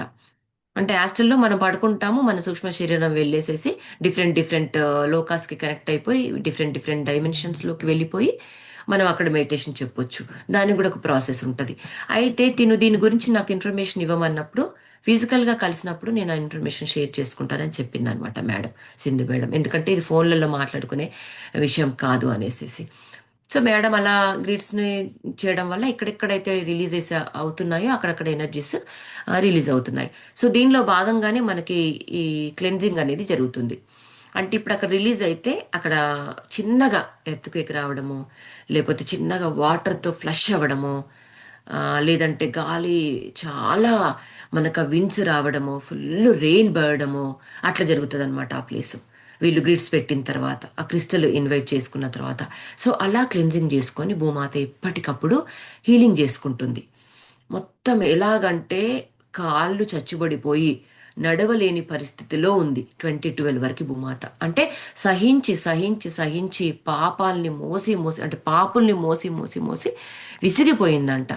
Speaker 1: అంటే యాస్ట్రల్‌లో మనం పడుకుంటాము. మన సూక్ష్మ శరీరం వెళ్ళేసేసి డిఫరెంట్ డిఫరెంట్ లోకాస్‌కి కనెక్ట్ అయిపోయి డిఫరెంట్ డిఫరెంట్ డైమెన్షన్స్‌లోకి వెళ్ళిపోయి మనం అక్కడ మెడిటేషన్ చెప్పొచ్చు. దానికి గూడా ఒక ప్రాసెస్ ఉంటది. అయితే తిను దీని గురించి నాకు ఇన్ఫర్మేషన్ ఇవ్వమన్నప్పుడు ఫిజికల్‌గా కలిసినప్పుడు నేను ఆ ఇన్ఫర్మేషన్ షేర్ చేసుకుంటానని చెప్పిందనమాట మేడం. సింధు మేడం. ఎందుకంటే ఇది ఫోన్‌లలో మాట్లాడుకునే విషయం కాదు అనేసేసి. సో, మేడం అలా గ్రిడ్స్‌ని చేయడం వల్ల ఎక్కడెక్కడైతే రిలీజెస్ అవుతున్నాయో అక్కడక్కడ ఎనర్జీస్ రిలీజ్ అవుతున్నాయి. సో, దీనిలో భాగంగానే మనకి ఈ క్లెన్జింగ్ అనేది జరుగుతుంది. అంటే ఇప్పుడు అక్కడ రిలీజ్ అయితే అక్కడ చిన్నగా ఎర్త్‌క్వేక్ రావడము, లేపోతే చిన్నగా వాటర్‌తో ఫ్లష్ అవ్వడము, లేదంటే గాలి చాలా మనకు ఆ విండ్స్ రావడము, ఫుల్ రెయిన్ పడడము అట్లా జరుగుతదనమాట ఆ ప్లేసు. వీళ్ళు గ్రిడ్స్ పెట్టిన తర్వాత, ఆ క్రిస్టల్ ఇన్వైట్ చేసుకున్న తర్వాత. సో, అలా క్లెన్జింగ్ చేసుకొని భూమాత ఎప్పటికప్పుడు హీలింగ్ చేసుకుంటుంది. మొత్తం ఎలాగంటే కాళ్ళు చచ్చుబడిపోయి నడవలేని పరిస్థితిలో ఉంది 2012 వరకు భూమాత. అంటే సహించి పాపాల్ని మోసి అంటే పాపుల్ని మోసి విసిగిపోయిందంట.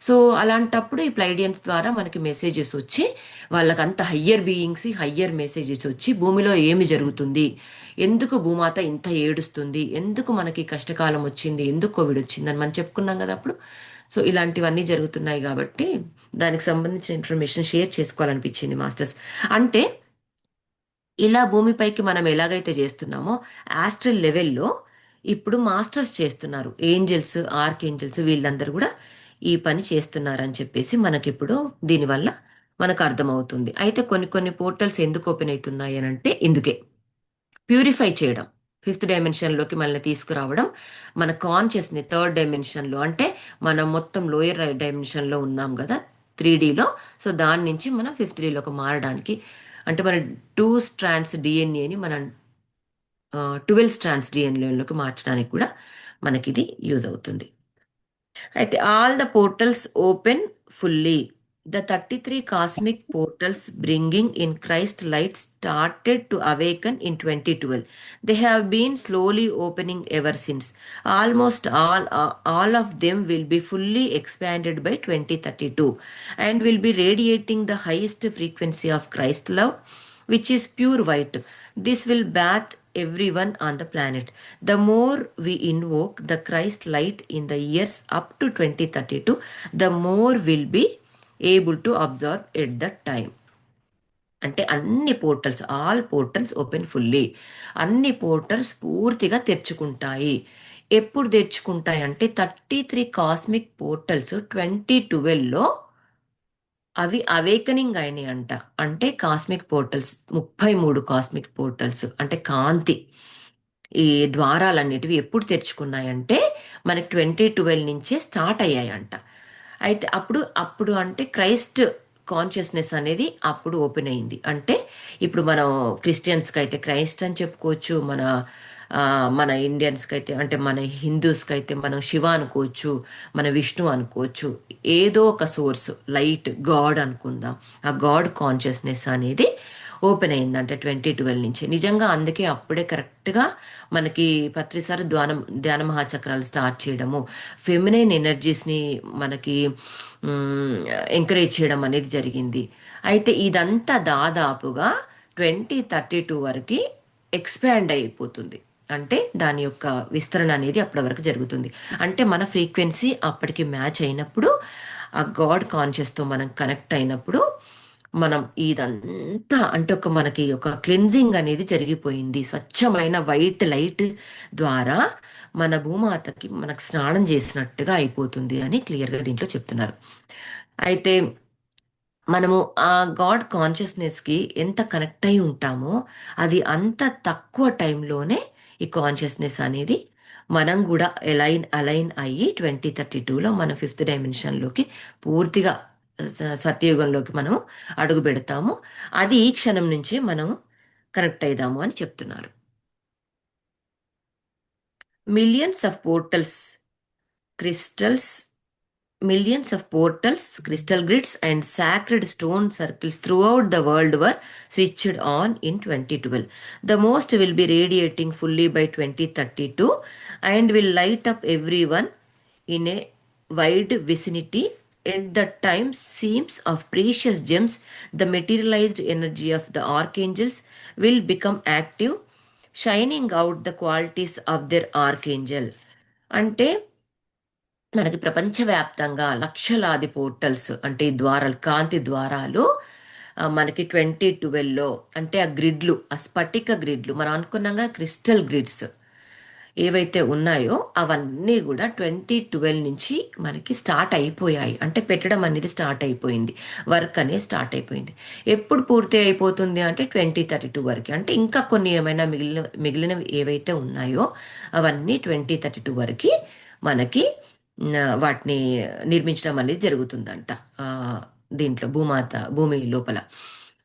Speaker 1: సో, అలాంటప్పుడు ఈ ప్లైడియన్స్ ద్వారా మనకి మెసేజెస్ వచ్చి వాళ్ళకంత హయ్యర్ బీయింగ్స్, హయ్యర్ మెసేజెస్ వచ్చి భూమిలో ఏమి జరుగుతుంది? ఎందుకు భూమాత ఇంత ఏడుస్తుంది? ఎందుకు మనకి కష్టకాలం వచ్చింది? ఎందుకు కోవిడ్ వచ్చిందని మనం చెప్పుకున్నాం కదా అప్పుడు. సో, ఇలాంటివన్నీ జరుగుతున్నాయి కాబట్టి దానికి సంబంధించిన ఇన్ఫర్మేషన్ షేర్ చేసుకోవాలనిపించింది మాస్టర్స్. అంటే ఇలా భూమిపైకి మనం ఎలాగైతే చేస్తున్నామో ఆస్ట్రల్ లెవెల్‌లో ఇప్పుడు మాస్టర్స్ చేస్తున్నారు. ఏంజెల్స్, ఆర్కేంజెల్స్ వీళ్ళందరూ గూడా ఈ పని చేస్తున్నారని చెప్పేసి మనకిప్పుడు దీనివల్ల మనకు అర్థమవుతుంది. అయితే కొన్ని కొన్ని పోర్టల్స్ ఎందుకు ఓపెన్ అయితున్నాయి అనంటే ఇందుకే. ప్యూరిఫై చేయడం. ఫిఫ్త్ డైమెన్షన్‌లోకి మనల్ని తీసుకురావడం. మన కాన్షియస్‌ని థర్డ్ డైమెన్షన్‌లో అంటే మనం మొత్తం లోయర్ డైమెన్షన్‌లో ఉన్నాం గదా! 3డీలో. సో, దాని నుంచి మనం ఫిఫ్త్ డీలోకి మారడానికి అంటే మన 2 స్ట్రాండ్స్ డీఎన్ఏని మనం ట్వెల్వ్ స్ట్రాండ్స్ డిఎన్ఏలోకి మార్చడానికి కూడా మనకి ఇది యూజ్ అవుతుంది. అయితే all the portals open fully. The 33 cosmic portals bringing in Christ light started to awaken in 2012. They have been slowly opening ever since. Almost all of them will be fully expanded by 2032 and will be radiating the highest frequency of Christ love, which is pure white. This will bath everyone on the planet. The more we invoke the Christ light in the years up to 2032, the more we'll be able to absorb at that time. అంటే అన్ని portals, all portals open fully. అన్ని portals పూర్తిగా తెరుచుకుంటాయి. ఎప్పుడు తెరుచుకుంటాయి అంటే 33 cosmic portals 2012లో అవి awakening అయినాయి అంట. అంటే కాస్మిక్ పోర్టల్స్ 33 కాస్మిక్ పోర్టల్స్ అంటే కాంతి ఈ ద్వారాలన్నిటివి ఎప్పుడు తెరుచుకున్నాయంటే మనకి 2012 నుంచే స్టార్ట్ అయ్యాయంట. అయితే అప్పుడు అప్పుడు అంటే క్రైస్ట్ కాన్షియస్నెస్ అనేది అప్పుడు ఓపెన్ అయింది. అంటే ఇప్పుడు మనం క్రిస్టియన్స్కి అయితే క్రైస్ట్ అని చెప్పుకోవచ్చు, ఆ, మన ఇండియన్స్కి అయితే అంటే మన హిందూస్కి అయితే మనం శివ అనుకోవచ్చు, మన విష్ణు అనుకోవచ్చు. ఏదో ఒక సోర్స్, లైట్, గాడ్ అనుకుందాం. ఆ గాడ్ కాన్షియస్నెస్ అనేది ఓపెన్ అయింది అంటే 2012 నుంచి. నిజంగా అందుకే అప్పుడే కరెక్ట్గా మనకి పత్రిసారి ధ్యాన మహాచక్రాలు స్టార్ట్ చేయడము, ఫెమినైన్ ఎనర్జీస్ని మనకి ఎంకరేజ్ చేయడం అనేది జరిగింది. అయితే ఇదంతా దాదాపుగా 2032 వరకు ఎక్స్పాండ్ అయిపోతుంది. అంటే దాని యొక్క విస్తరణ అనేది అప్పటి వరకు జరుగుతుంది. అంటే మన ఫ్రీక్వెన్సీ అప్పటికి మ్యాచ్ అయినప్పుడు, ఆ గాడ్ కాన్షియస్తో మనం కనెక్ట్ అయినప్పుడు మనం ఇదంతా అంటే ఒక మనకి ఒక క్లెన్జింగ్ అనేది జరిగిపోయింది. స్వచ్ఛమైన వైట్ లైట్ ద్వారా మన భూమాతకి మనకు స్నానం చేసినట్టుగా అయిపోతుంది అని క్లియర్గా దీంట్లో చెప్తున్నారు. అయితే మనము ఆ గాడ్ కాన్షియస్నెస్కి ఎంత కనెక్ట్ అయి ఉంటామో అది అంత తక్కువ టైంలోనే ఈ కాన్షియస్నెస్ అనేది మనం కూడా అలైన్ అయ్యి 2032లో మన ఫిఫ్త్ డైమెన్షన్లోకి పూర్తిగా సత్యయుగంలోకి మనం అడుగు పెడతాము. అది ఈ క్షణం నుంచి మనం కనెక్ట్ అయిదాము అని చెప్తున్నారు. Millions of portals, crystals, millions of portals, crystal grids, and sacred stone circles throughout the world were switched on in 2012. The most will be radiating fully by 2032 and will light up everyone in a wide vicinity. At that time, seams of precious gems, the materialized energy of the archangels, will become active, shining out the qualities of their archangel. అంటే మనకి ప్రపంచవ్యాప్తంగా లక్షలాది portals అంటే ఈ ద్వారాలు, కాంతి ద్వారాలు మనకి 2012లో అంటే ఆ గ్రిడ్లు, ఆ స్ఫటిక గ్రిడ్లు మనం అనుకున్నాగా క్రిస్టల్ గ్రిడ్స్ ఏవైతే ఉన్నాయో అవన్నీ కూడా 2012 నుంచి మనకి స్టార్ట్ అయిపోయాయి. అంటే పెట్టడం అనేది స్టార్ట్ అయిపోయింది, వర్క్ అనేది స్టార్ట్ అయిపోయింది. ఎప్పుడు పూర్తి అయిపోతుంది అంటే 2032 వరకు. అంటే ఇంకా కొన్ని ఏమైనా మిగిలినవి ఏవైతే ఉన్నాయో అవన్నీ 2032 వరకు మనకి వాటిని నిర్మించడం అనేది జరుగుతుందంట. ఆ, దీంట్లో భూమి లోపల.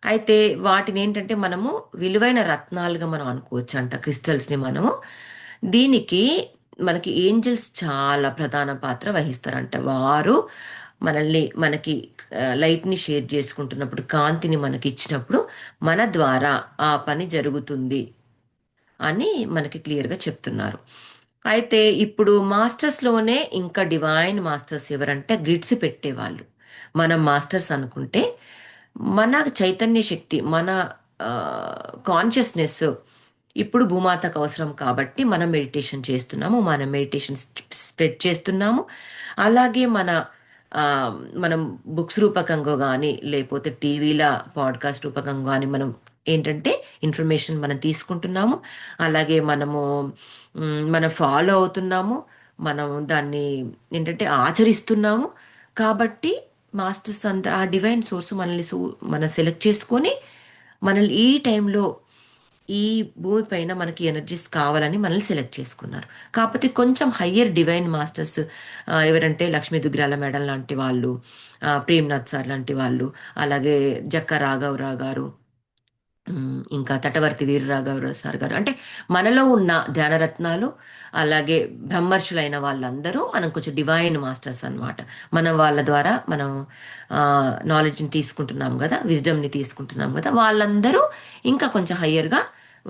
Speaker 1: అయితే వాటిని ఏంటంటే మనము విలువైన రత్నాలుగా మనం అనుకోవచ్చు అంట క్రిస్టల్స్ని మనము. దీనికి మనకి ఏంజల్స్ చాలా ప్రధాన పాత్ర వహిస్తారంట. వారు మనకి లైట్ని షేర్ చేసుకుంటున్నప్పుడు, కాంతిని మనకి ఇచ్చినప్పుడు మన ద్వారా ఆ పని జరుగుతుంది అని మనకి క్లియర్గా చెప్తున్నారు. అయితే ఇప్పుడు మాస్టర్స్లోనే ఇంకా డివైన్ మాస్టర్స్ ఎవరంటే గ్రిడ్స్ పెట్టేవాళ్ళు. మనం మాస్టర్స్ అనుకుంటే మన చైతన్య శక్తి, మన కాన్షియస్నెస్ ఇప్పుడు భూమాతకు అవసరం కాబట్టి మనం మెడిటేషన్ చేస్తున్నాము, మనం మెడిటేషన్ స్ప్రెడ్ చేస్తున్నాము. అలాగే ఆ, మనం బుక్స్ రూపకంగా కానీ లేకపోతే టీవీల పాడ్కాస్ట్ రూపకంగా కానీ మనం ఏంటంటే ఇన్ఫర్మేషన్ మనం తీసుకుంటున్నాము. అలాగే మనం ఫాలో అవుతున్నాము, మనం దాన్ని ఏంటంటే ఆచరిస్తున్నాము. కాబట్టి మాస్టర్స్ అంతా ఆ డివైన్ సోర్స్ మనం సెలెక్ట్ చేసుకొని మనల్ని ఈ టైంలో ఈ భూమిపైన మనకి ఎనర్జీస్ కావాలని మనల్ని సెలెక్ట్ చేసుకున్నారు. కాకపోతే కొంచెం హయ్యర్ డివైన్ మాస్టర్స్ ఎవరంటే లక్ష్మీ దుగ్రాల మేడం లాంటి వాళ్ళు, ప్రేమ్నాథ్ సార్ లాంటి వాళ్ళు, అలాగే జక్క రాఘవరావు గారు, ఇంకా తటవర్తి వీరరాఘవరావు సార్ గారు అంటే మనలో ఉన్న ధ్యానరత్నాలు అలాగే బ్రహ్మర్షులైన వాళ్ళందరూ మనం కొంచెం డివైన్ మాస్టర్స్ అన్నమాట. మనం వాళ్ళ ద్వారా మనం నాలెడ్జ్ని తీసుకుంటున్నాం కదా, విజ్డమ్ని తీసుకుంటున్నాం కదా, వాళ్ళందరూ ఇంకా కొంచెం హయ్యర్గా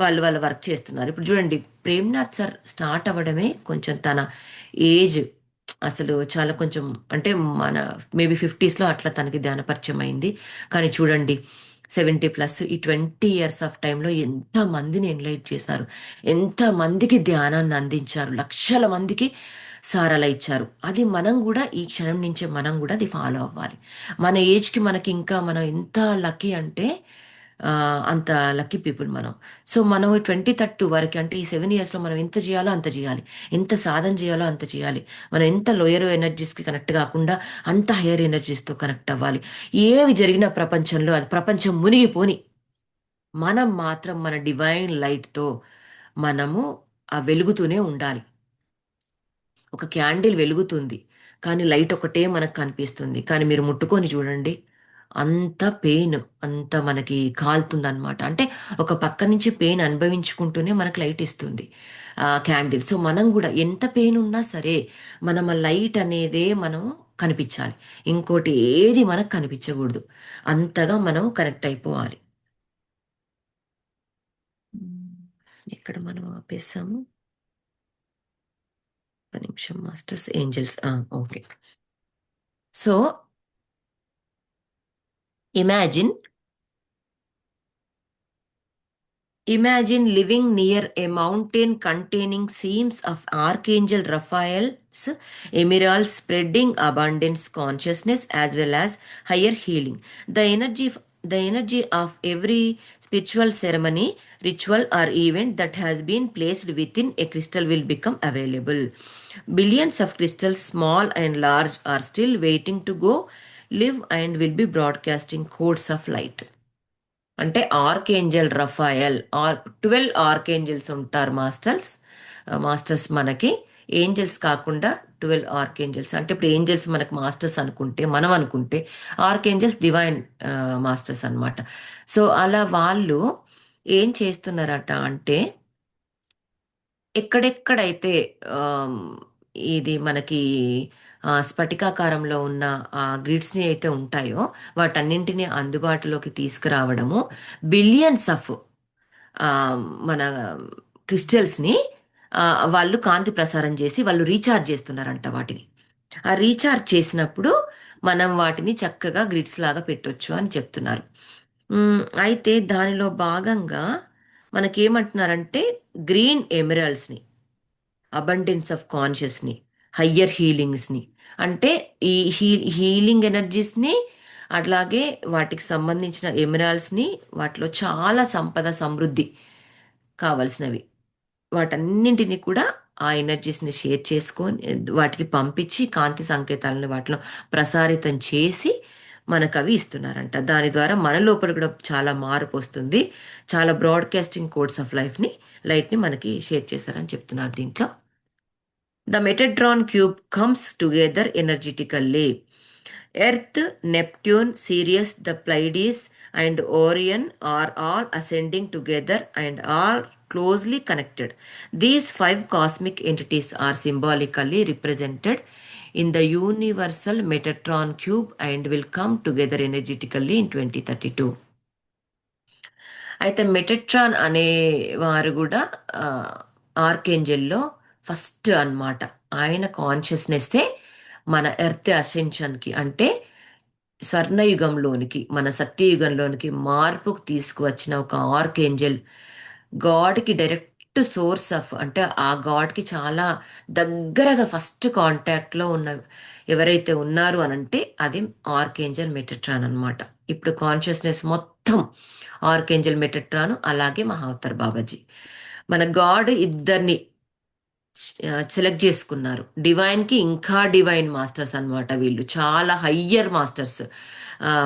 Speaker 1: వాళ్ళు వాళ్ళ వర్క్ చేస్తున్నారు. ఇప్పుడు చూడండి, ప్రేమ్నాథ్ సార్ స్టార్ట్ అవ్వడమే కొంచెం తన ఏజ్ అసలు చాలా కొంచెం అంటే మన మేబీ ఫిఫ్టీస్లో అట్లా తనకి ధ్యాన పరిచయం అయింది. కానీ చూడండి, 70+ ఈ 20 years ఆఫ్ టైంలో ఎంతమందిని ఎన్లైట్ చేశారు, ఎంతమందికి ధ్యానాన్ని అందించారు, లక్షల మందికి సార్ అలా ఇచ్చారు. అది మనం కూడా ఈ క్షణం నుంచే మనం కూడా అది ఫాలో అవ్వాలి. మన ఏజ్కి మనకి ఇంకా మనం ఎంత లక్కీ అంటే అంత లక్కీ పీపుల్ మనం. సో మనం 20-30 వరకు అంటే ఈ 7 yearsలో మనం ఎంత చేయాలో అంత చేయాలి, ఎంత సాధన చేయాలో అంత చేయాలి. మనం ఎంత లోయర్ ఎనర్జీస్కి కనెక్ట్ కాకుండా అంత హైయర్ ఎనర్జీస్తో కనెక్ట్ అవ్వాలి. ఏవి జరిగినా ప్రపంచంలో అది ప్రపంచం మునిగిపోని మనం మాత్రం మన డివైన్ లైట్తో మనము ఆ వెలుగుతూనే ఉండాలి. ఒక క్యాండిల్ వెలుగుతుంది కానీ లైట్ ఒకటే మనకు కనిపిస్తుంది, కానీ మీరు ముట్టుకొని చూడండి, అంత పెయిన్, అంత మనకి కాలుతుంది అనమాట. అంటే ఒక పక్క నుంచి పెయిన్ అనుభవించుకుంటూనే మనకు లైట్ ఇస్తుంది ఆ క్యాండిల్. సో మనం కూడా ఎంత పెయిన్ ఉన్నా సరే మనం ఆ లైట్ అనేదే మనం కనిపించాలి, ఇంకోటి ఏది మనకు కనిపించకూడదు. అంతగా మనం కనెక్ట్ అయిపోవాలి. ఇక్కడ మనం ఆపేసాము. ఒక నిమిషం, masters angels, okay. So imagine Imagine living near a mountain containing seams of Archangel Raphael's emeralds, spreading abundance consciousness as well as higher healing. The energy of every spiritual ceremony, ritual, or event that has been placed within a crystal will become available. Billions of crystals, small and large, are still waiting to go live and will be broadcasting codes of light. అంటే archangel Raphael 12 archangels ఉంటారు masters. Masters మనకి angels కాకుండా 12 archangels. అంటే ఇప్పుడు angels మనకి masters అనుకుంటే, మనం అనుకుంటే ఆర్కేంజల్స్ డివైన్ మాస్టర్స్ అన్నమాట. సో అలా వాళ్ళు ఏం చేస్తున్నారట అంటే, ఎక్కడెక్కడైతే ఆమ్, ఇది మనకి స్ఫటికాకారంలో ఉన్న ఆ గ్రిడ్స్ని అయితే ఉంటాయో వాటన్నింటినీ అందుబాటులోకి తీసుకురావడము, బిలియన్స్ ఆఫ్ మన క్రిస్టల్స్ని వాళ్ళు కాంతి ప్రసారం చేసి వాళ్ళు రీఛార్జ్ చేస్తున్నారంట వాటిని. ఆ రీఛార్జ్ చేసినప్పుడు మనం వాటిని చక్కగా గ్రిడ్స్ లాగా పెట్టొచ్చు అని చెప్తున్నారు. అయితే దానిలో భాగంగా మనకేమంటున్నారంటే గ్రీన్ ఎమరాల్డ్స్ని, అబండెన్స్ ఆఫ్ కాన్షియస్ని, హయ్యర్ హీలింగ్స్ని, అంటే ఈ హీలింగ్ ఎనర్జీస్ని, అట్లాగే వాటికి సంబంధించిన ఎమరాల్స్ని, వాటిలో చాలా సంపద సమృద్ధి కావలసినవి, వాటన్నింటినీ కూడా ఆ ఎనర్జీస్ని షేర్ చేసుకొని వాటికి పంపించి కాంతి సంకేతాలను వాటిలో ప్రసారితం చేసి మనకు అవి ఇస్తున్నారంట. దాని ద్వారా మన లోపల కూడా చాలా మార్పు వస్తుంది. చాలా బ్రాడ్కాస్టింగ్ కోడ్స్ ఆఫ్ లైట్ని మనకి షేర్ చేస్తారని చెప్తున్నారు దీంట్లో. The Metatron cube comes together energetically. Earth, Neptune, Sirius, the Pleiades, and Orion are all ascending together and are closely connected. These five cosmic entities are symbolically represented in the universal Metatron cube and will come together energetically in 2032. అయితే మెటట్రాన్ అనే వారు కూడా ఆర్కేంజల్లో first అన్నమాట. ఆయన కాన్షియస్నెస్సే మన earth అసెన్షన్కి అంటే స్వర్ణయుగంలోనికి, మన సత్యయుగంలోనికి మార్పుకు తీసుకువచ్చిన ఒక ఆర్కేంజల్. గాడ్కి డైరెక్ట్ సోర్స్ ఆఫ్, అంటే ఆ గాడ్కి చాలా దగ్గరగా ఫస్ట్ కాంటాక్ట్లో ఉన్న ఎవరైతే ఉన్నారు అని అంటే అది ఆర్కేంజల్ మెటట్రాన్ అనమాట. ఇప్పుడు కాన్షియస్నెస్ మొత్తం ఆర్కేంజల్ మెటట్రాను అలాగే మహావతార్ బాబాజీ. మన గాడ్ ఇద్దరిని సెలెక్ట్ చేసుకున్నారు. డివైన్కి ఇంకా డివైన్ మాస్టర్స్ అన్నమాట వీళ్ళు, చాలా higher masters,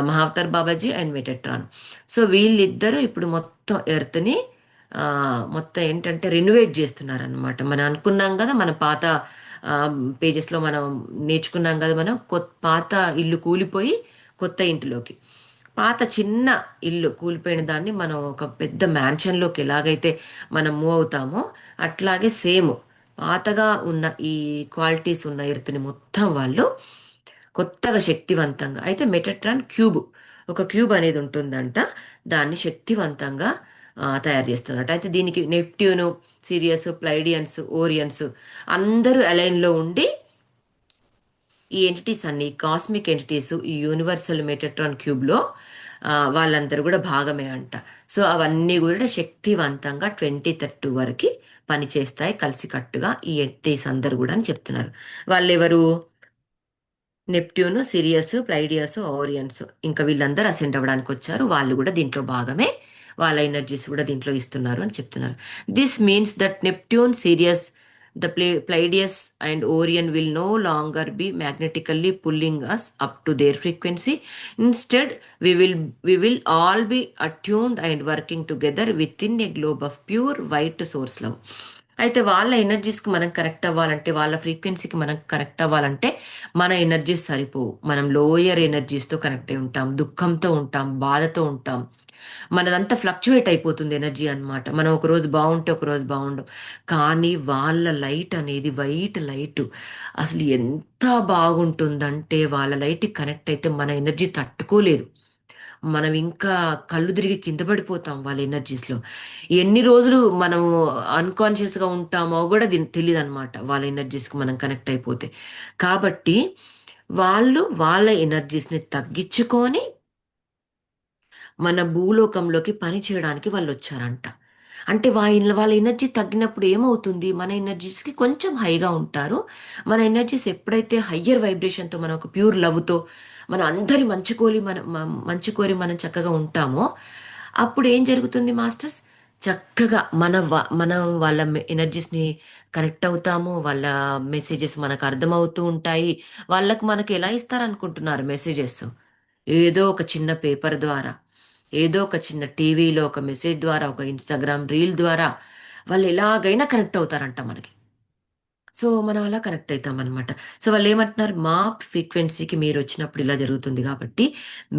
Speaker 1: Mahavatar Babaji and Metatron. So వీళ్ళిద్దరూ ఇప్పుడు మొత్తం ఎర్త్ని మొత్తం ఏంటంటే రెనోవేట్ చేస్తున్నారు అనమాట. మనం అనుకున్నాం కదా, మన పాత పేజెస్లో మనం నేర్చుకున్నాం కదా, మనం పాత ఇల్లు కూలిపోయి కొత్త ఇంటిలోకి, పాత చిన్న ఇల్లు కూలిపోయిన దాన్ని మనం ఒక పెద్ద మ్యాన్షన్లోకి ఎలాగైతే మనం మూవ్ అవుతామో అట్లాగే సేమ్ పాతగా ఉన్న ఈ క్వాలిటీస్ ఉన్న ఎర్త్ని మొత్తం వాళ్ళు కొత్తగా శక్తివంతంగా అయితే మెటట్రాన్ క్యూబ్ ఒక క్యూబ్ అనేది ఉంటుందంట. దాన్ని శక్తివంతంగా తయారు చేస్తున్నట్టు. అయితే దీనికి నెప్ట్యూను, సిరియస్, ప్లైడియన్స్, ఓరియన్స్ అందరూ అలైన్లో ఉండి ఈ ఎంటిటీస్ అన్ని కాస్మిక్ ఎంటిటీస్ ఈ యూనివర్సల్ మెటట్రాన్ క్యూబ్లో వాళ్ళందరూ కూడా భాగమే అంట. సో అవన్నీ కూడా శక్తివంతంగా 2032 వరకు పనిచేస్తాయి కలిసికట్టుగా ఈ ఎంటిటీస్ అందరు కూడా అని చెప్తున్నారు. వాళ్ళెవరు? నెప్ట్యూన్, సిరియస్, ప్లైడియస్, ఓరియన్స్ ఇంకా వీళ్ళందరూ అసెండ్ అవ్వడానికి వచ్చారు. వాళ్ళు కూడా దీంట్లో భాగమే. వాళ్ళ ఎనర్జీస్ కూడా దీంట్లో ఇస్తున్నారు అని చెప్తున్నారు. This means that Neptune, Sirius, the Pleiades and Orion will no longer be magnetically pulling us up to their frequency. Instead we will we will all be attuned and working together within a globe of pure white source love. అయితే వాళ్ళ ఎనర్జీస్కి మనం connect అవ్వాలంటే వాళ్ళ ఫ్రీక్వెన్సీకి మనం connect అవ్వాలంటే మన energies సరిపోవు. మనం లోయర్ ఎనర్జీస్తో కనెక్ట్ అయి ఉంటాం, దుఃఖంతో ఉంటాం, బాధతో ఉంటాం. మనదంతా ఫ్లక్చువేట్ అయిపోతుంది ఎనర్జీ అన్నమాట. మనం ఒక రోజు బాగుంటే ఒక రోజు బాగుండం. కానీ వాళ్ళ లైట్ అనేది వైట్ లైట్ అసలు ఎంత బాగుంటుందంటే వాళ్ళ లైట్కి కనెక్ట్ అయితే మన ఎనర్జీ తట్టుకోలేదు. మనం ఇంకా కళ్ళు తిరిగి కింద పడిపోతాం వాళ్ళ ఎనర్జీస్లో. ఎన్ని రోజులు మనం అన్కాన్షియస్గా ఉంటామో కూడా తెలియదు అనమాట వాళ్ళ ఎనర్జీస్కి మనం కనెక్ట్ అయిపోతే. కాబట్టి వాళ్ళు వాళ్ళ ఎనర్జీస్ని తగ్గించుకొని మన భూలోకంలోకి పని చేయడానికి వాళ్ళు వచ్చారంట. అంటే వాళ్ళ ఎనర్జీ తగ్గినప్పుడు ఏమవుతుంది? మన ఎనర్జీస్కి కొంచెం హైగా ఉంటారు. మన ఎనర్జీస్ ఎప్పుడైతే హయ్యర్ వైబ్రేషన్తో మనం ఒక ప్యూర్ లవ్తో మనం అందరి మంచి కోరి మనం చక్కగా ఉంటామో అప్పుడు ఏం జరుగుతుంది మాస్టర్స్? చక్కగా మనం వాళ్ళ ఎనర్జీస్ని కనెక్ట్ అవుతాము. వాళ్ళ మెసేజెస్ మనకు అర్థమవుతూ ఉంటాయి. మనకి ఎలా ఇస్తారనుకుంటున్నారు మెసేజెస్? ఏదో ఒక చిన్న పేపర్ ద్వారా, ఏదో ఒక చిన్న టీవీలో ఒక మెసేజ్ ద్వారా, ఒక ఇన్స్టాగ్రామ్ రీల్ ద్వారా వాళ్ళు ఎలాగైనా కనెక్ట్ అవుతారంట మనకి. సో మనం అలా కనెక్ట్ అవుతాం అనమాట. సో వాళ్ళు ఏమంటున్నారు? మా ఫ్రీక్వెన్సీకి మీరు వచ్చినప్పుడు ఇలా జరుగుతుంది కాబట్టి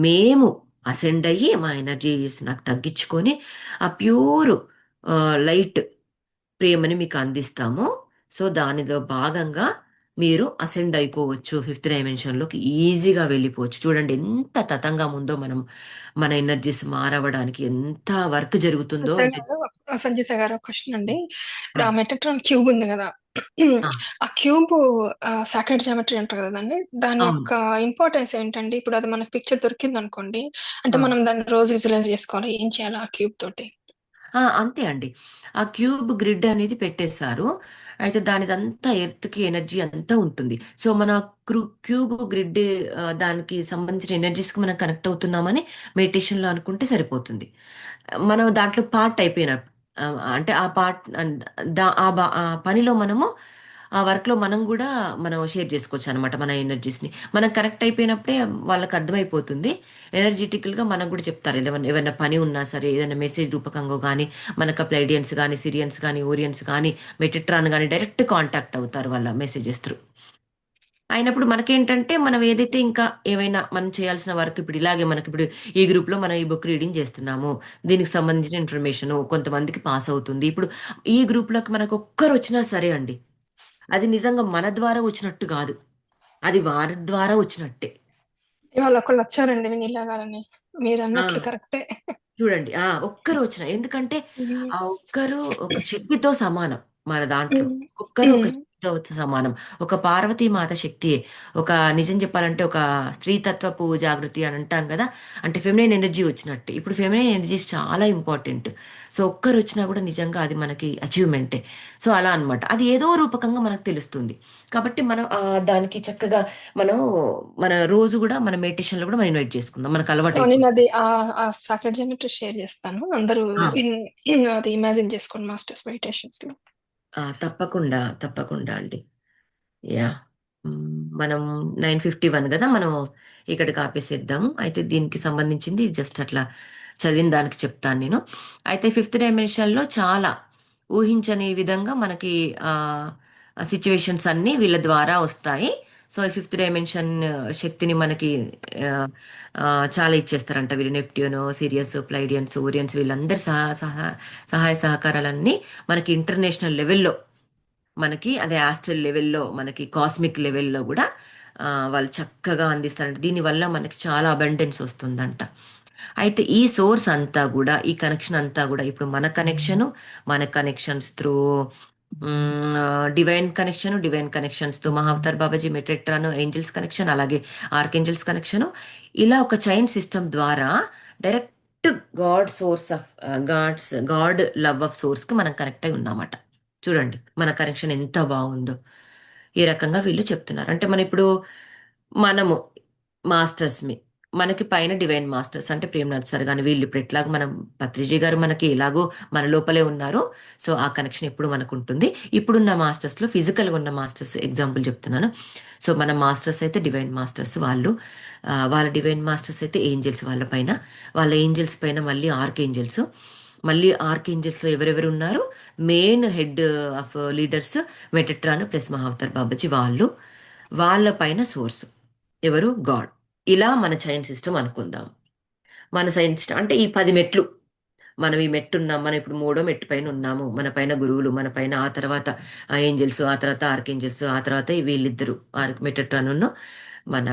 Speaker 1: మేము అసెండ్ అయ్యి మా ఎనర్జీస్ నాకు తగ్గించుకొని ఆ ప్యూర్ లైట్ ప్రేమని మీకు అందిస్తాము. సో దానిలో భాగంగా మీరు అసెండ్ అయిపోవచ్చు, ఫిఫ్త్ డైమెన్షన్లోకి ఈజీగా వెళ్ళిపోవచ్చు. చూడండి ఎంత తతంగం ఉందో మన ఎనర్జీస్ మారవడానికి ఎంత వర్క్ జరుగుతుందో.
Speaker 2: సంగీత గారు ఒక క్వశ్చన్ అండి.
Speaker 1: ఆ,
Speaker 2: ఇప్పుడు ఆ మెటట్రాన్ క్యూబ్ ఉంది కదా,
Speaker 1: ఆ,
Speaker 2: ఆ క్యూబ్ సాక్రెడ్ జామెట్రీ అంటారు కదండి, దాని
Speaker 1: అవును.
Speaker 2: యొక్క ఇంపార్టెన్స్ ఏంటండి? ఇప్పుడు అది మనకి పిక్చర్ దొరికింది అనుకోండి, అంటే
Speaker 1: ఆ.
Speaker 2: మనం దాన్ని రోజు విజువలైజ్ చేసుకోవాలి, ఏం చేయాలి ఆ క్యూబ్ తోటి?
Speaker 1: అంతే అండి. ఆ క్యూబ్ గ్రిడ్ అనేది పెట్టేశారు. అయితే దానిదంతా ఎర్త్‌కి ఎనర్జీ అంతా ఉంటుంది. సో, మన క్యూబ్ గ్రిడ్ దానికి సంబంధించిన ఎనర్జీస్‌కి మనం కనెక్ట్ అవుతున్నామని మెడిటేషన్‌లో అనుకుంటే సరిపోతుంది. మనం దాంట్లో పార్ట్ అయిపోయినట్టు. అంటే ఆ పార్ట్ ఆ పనిలో ఆ వర్క్‌లో మనం గూడా షేర్ చేసుకోవచ్చనమాట మన ఎనర్జీస్‌ని. మనం కనెక్ట్ అయిపోయినప్పుడే వాళ్ళకి అర్థమైపోతుంది. ఎనర్జిటికల్‌గా మనకు గూడా చెప్తారు. ఏవన్నా పని ఉన్నా సరే, ఏదైనా మెసేజ్ రూపకంగా గానీ, మనకు ప్లైడియన్స్ గానీ, సిరియన్స్ గానీ, ఓరియన్స్ గానీ, మెటట్రాన్ గానీ డైరెక్ట్ కాంటాక్ట్ అవుతారు వాళ్ళ మెసేజెస్ త్రూ. అయినప్పుడు మనకేంటంటే, మనం ఏదైతే ఇంకా ఏమైనా మనం చేయాల్సిన వర్క్ ఇప్పుడు ఇలాగే మనకిప్పుడు ఈ గ్రూప్‌లో మనం ఈ బుక్ రీడింగ్ చేస్తున్నాము. దీనికి సంబంధించిన ఇన్ఫర్మేషను కొంతమందికి పాస్ అవుతుంది. ఇప్పుడు ఈ గ్రూప్‌లోకి మనకు ఒక్కరొచ్చినా సరే అండి, అది నిజంగా మన ద్వారా వచ్చినట్టు గాదు. అది వారి ద్వారా వచ్చినట్టే.
Speaker 2: ఇవాళ ఒకళ్ళు వచ్చారండి వినీలా గారని, మీరు
Speaker 1: ఆ!
Speaker 2: అన్నట్లు కరెక్టే.
Speaker 1: చూడండి. ఒక్కరు వచ్చిన ఎందుకంటే, ఆ ఒక్కరు ఒక శక్తితో సమానం మన దాంట్లో. ఒక్కరు ఒక శక్తితో సమానం. ఒక పార్వతీమాత శక్తియే. ఒక నిజం చెప్పాలంటే ఒక స్త్రీతత్వపు జాగృతి అని అంటాం గదా! అంటే ఫెమినైన్ ఎనర్జీ వచ్చినట్టే. ఇప్పుడు ఫెమినైన్ ఎనర్జీస్ చాలా ఇంపార్టెంట్. సో, ఒక్కరొచ్చినా గూడా నిజంగా అది మనకి అచీవ్‌మెంటే. సో, అలా అన్నమాట. అది ఏదో రూపకంగా మనకు తెలుస్తుంది. కాబట్టి మనం దానికి చక్కగా మనం మన రోజు గూడా మన మెడిటేషన్‌లో గూడా మనం ఇన్వైట్ చేసుకుందాం. మనకు
Speaker 2: సో నేను
Speaker 1: అలవాటైపోతుంది.
Speaker 2: అది ఆ సాక్రెడ్ జామెట్రీ షేర్ చేస్తాను, అందరూ
Speaker 1: ఆ!
Speaker 2: అది ఇమాజిన్ చేసుకోండి మాస్టర్స్ మెడిటేషన్స్ లో.
Speaker 1: తప్పకుండా. తప్పకుండా అండి. యాహ్! మనం 9:51 గదా! మనం ఇక్కడికి ఆపేసేద్దాం. అయితే దీనికి సంబంధించింది జస్ట్ అట్లా చదివిన దానికి చెప్తాను నేను. అయితే ఫిఫ్త్ డైమెన్షన్‌లో చాలా ఊహించని విధంగా మనకి సిట్యుయేషన్స్ అన్నీ వీళ్ళ ద్వారా వస్తాయి. సో ఈ ఫిఫ్త్ డైమెన్షన్ శక్తిని మనకి ఆ, ఆ, చాలా ఇచ్చేస్తారంట వీళ్ళు. నెప్ట్యూన్, సిరియస్, ప్లైడియన్స్, ఓరియన్స్ వీళ్ళందరి సహాయ సహకారాలన్నీ మనకి ఇంటర్నేషనల్ లెవెల్లో, మనకి అదే ఆస్ట్రల్ లెవెల్లో, మనకి కాస్మిక్ లెవెల్లో కూడా వాళ్ళు చక్కగా అందిస్తారంట. దీనివల్ల మనకి చాలా అబండెన్స్ వస్తుందంట. అయితే ఈ సోర్స్ అంతా కూడా, ఈ కనెక్షన్ అంతా కూడా ఇప్పుడు మన కనెక్షను, మన connections through divine connection, divine connections తో మహావతార్ బాబాజీ, మెట్రెట్రాను, ఏంజల్స్ కనెక్షన్, అలాగే ఆర్కేంజల్స్ కనెక్షన్, ఇలా ఒక చైన్ సిస్టమ్ ద్వారా direct God source of God love of swords కి మనం కనెక్ట్ అయి ఉన్నామట. చూడండి మన కనెక్షన్ ఎంత బాగుందో. ఈ రకంగా వీళ్ళు చెప్తున్నారు. అంటే మనం ఇప్పుడు మనము మాస్టర్స్మి, మనకి పైన డివైన్ మాస్టర్స్ అంటే ప్రేమనాథ్ సార్ కానీ వీళ్ళు ఇప్పుడు ఎట్లాగో మనం పత్రిజీ గారు మనకి ఎలాగో మన లోపలే ఉన్నారు. సో ఆ కనెక్షన్ ఎప్పుడు మనకు ఉంటుంది. ఇప్పుడున్న మాస్టర్స్లో ఫిజికల్గా ఉన్న మాస్టర్స్ ఎగ్జాంపుల్ చెప్తున్నాను. సో మన మాస్టర్స్ అయితే డివైన్ మాస్టర్స్ వాళ్ళు, వాళ్ళ డివైన్ మాస్టర్స్ అయితే ఏంజల్స్ వాళ్ళ పైన, వాళ్ళ ఏంజల్స్ పైన మళ్ళీ ఆర్క్ ఏంజల్స్, మళ్ళీ ఆర్క్ ఏంజల్స్లో ఎవరెవరు ఉన్నారు, main head of leaders Metatron plus Mahavatar Babaji వాళ్ళు, వాళ్ళ పైన సోర్స్ ఎవరు, గాడ్. ఇలా మన చైన్ సిస్టమ్ అనుకుందాం. మన చైన్ సిస్టమ్ అంటే ఈ 10 మెట్లు. మనం ఈ మెట్టు ఉన్నాం, మనం ఇప్పుడు మూడో మెట్టు పైన ఉన్నాము. మన పైన గురువులు, మన పైన ఆ తర్వాత ఏంజల్స్, ఆ తర్వాత ఆర్కేంజల్స్, ఆ తర్వాత వీళ్ళిద్దరు మెటట్రాను మన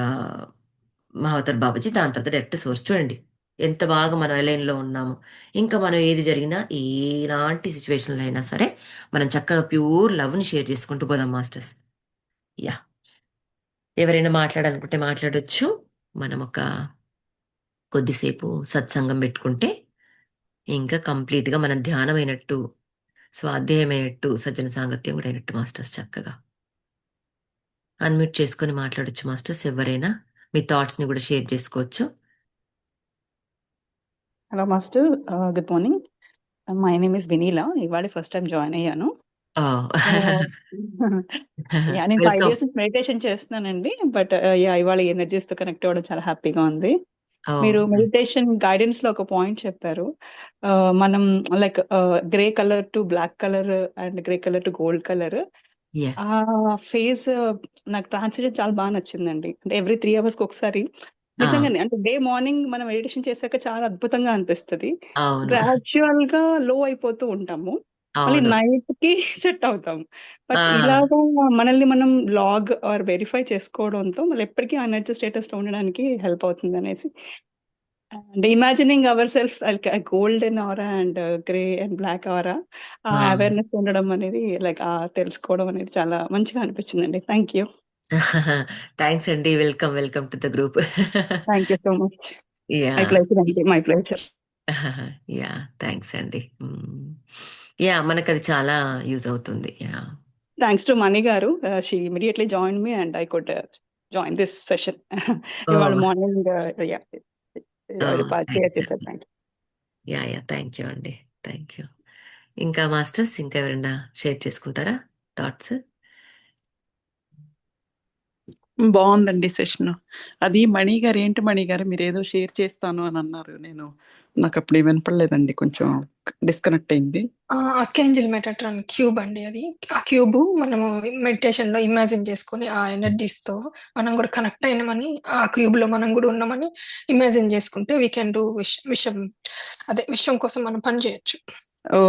Speaker 1: మహావతార్ బాబాజీ, దాని తర్వాత డైరెక్ట్ సోర్స్. చూడండి ఎంత బాగా మనం లైన్లో ఉన్నాము. ఇంకా మనం ఏది జరిగినా, ఎలాంటి సిచ్యువేషన్లో అయినా సరే మనం చక్కగా ప్యూర్ లవ్ని షేర్ చేసుకుంటూ పోదాం మాస్టర్స్. యా, ఎవరైనా మాట్లాడాలనుకుంటే మాట్లాడొచ్చు. మనం ఒక కొద్దిసేపు సత్సంగం పెట్టుకుంటే ఇంకా కంప్లీట్గా మనం ధ్యానమైనట్టు, స్వాధ్యాయమైనట్టు, సజ్జన సాంగత్యం కూడా అయినట్టు మాస్టర్స్. చక్కగా అన్మ్యూట్ చేసుకొని మాట్లాడొచ్చు మాస్టర్స్. ఎవరైనా మీ థాట్స్ని కూడా షేర్ చేసుకోవచ్చు.
Speaker 3: Hello master, good morning. My name is Vinila. ఇవాళ ఫస్ట్ టైం జాయిన్ అయ్యాను. యా, నేను 5
Speaker 1: వెల్కమ్.
Speaker 3: ఇయర్స్ నుంచి మెడిటేషన్ చేస్తున్నానండి. బట్ యా, ఇవాళ ఎనర్జీస్ తో కనెక్ట్ అవ్వడం చాలా హ్యాపీగా ఉంది. మీరు మెడిటేషన్ గైడెన్స్ లో ఒక పాయింట్ చెప్పారు. మనం like grey colour to black colour and grey colour to gold colour,
Speaker 1: yeah,
Speaker 3: ఆ ఫేజ్ నాకు ట్రాన్స్లేషన్ చాలా బాగా నచ్చిందండి. అంటే ఎవ్రీ 3 అవర్స్ కి ఒకసారి నిజంగానే, అంటే డే మార్నింగ్ మనం మెడిటేషన్ చేశాక చాలా అద్భుతంగా అనిపిస్తుంది.
Speaker 1: అవును,
Speaker 3: గ్రాడ్యువల్ గా లో అయిపోతూ ఉంటాము, మళ్ళీ
Speaker 1: అవును.
Speaker 3: నైట్ కి సెట్ అవుతాం. బట్
Speaker 1: ఆ,
Speaker 3: ఇలాగా మనల్ని మనం లాగ్ ఆర్ వెరిఫై చేసుకోవడంతో మళ్ళీ ఎప్పటికీ ఆ ఎనర్జీ స్టేటస్ లో ఉండడానికి హెల్ప్ అవుతుంది అనేసి, and imagining our self like golden aura and grey and black aura, ఆ
Speaker 1: ఆ.
Speaker 3: అవేర్నెస్ ఉండడం అనేది, లైక్ ఆ తెలుసుకోవడం అనేది చాలా మంచిగా అనిపించిందండి. Thank you.
Speaker 1: థ్యాంక్స్ అండి. Welcome, welcome to the group.
Speaker 3: Thank you so much.
Speaker 1: Yeah.
Speaker 3: My pleasure అండి, మై ప్లేజర్.
Speaker 1: యా, థ్యాంక్స్ అండి. యా, మనకు అది చాలా యూజ్ అవుతుంది. యా.
Speaker 3: థ్యాంక్స్ టు మణి గారు, she immediately join me and I could join this session.
Speaker 1: ఓ,
Speaker 3: ఇవాళ morning
Speaker 1: ఓ,
Speaker 3: షేర్
Speaker 1: థ్యాంక్స్
Speaker 3: చేశారు.
Speaker 1: అండి.
Speaker 3: Thank
Speaker 1: ya, ya, thank you అండి. Thank you. ఇంకా మాస్టర్స్ ఇంకా ఎవరైనా షేర్ చేసుకుంటారా థాట్స్?
Speaker 4: బాగుందండి సెషన్. అది మణి గారు, ఏంటి మణి గారు మీరు ఏదో షేర్ చేస్తాను అని అన్నారు. నాకు అప్పుడు వినపడలేదండి, కొంచెం డిస్కనెక్ట్ అయింది.
Speaker 2: అర్కేంజిల్ మెటాట్రాన్ క్యూబ్ అండి అది. ఆ క్యూబ్ మనము మెడిటేషన్ లో ఇమాజిన్ చేసుకొని ఆ ఎనర్జీస్ తో మనం కూడా కనెక్ట్ అయినామని, ఆ క్యూబ్ లో మనం కూడా ఉన్నామని ఇమాజిన్ చేసుకుంటే వీ కెన్ డూ విషయం, అదే విషయం కోసం మనం పని చేయొచ్చు.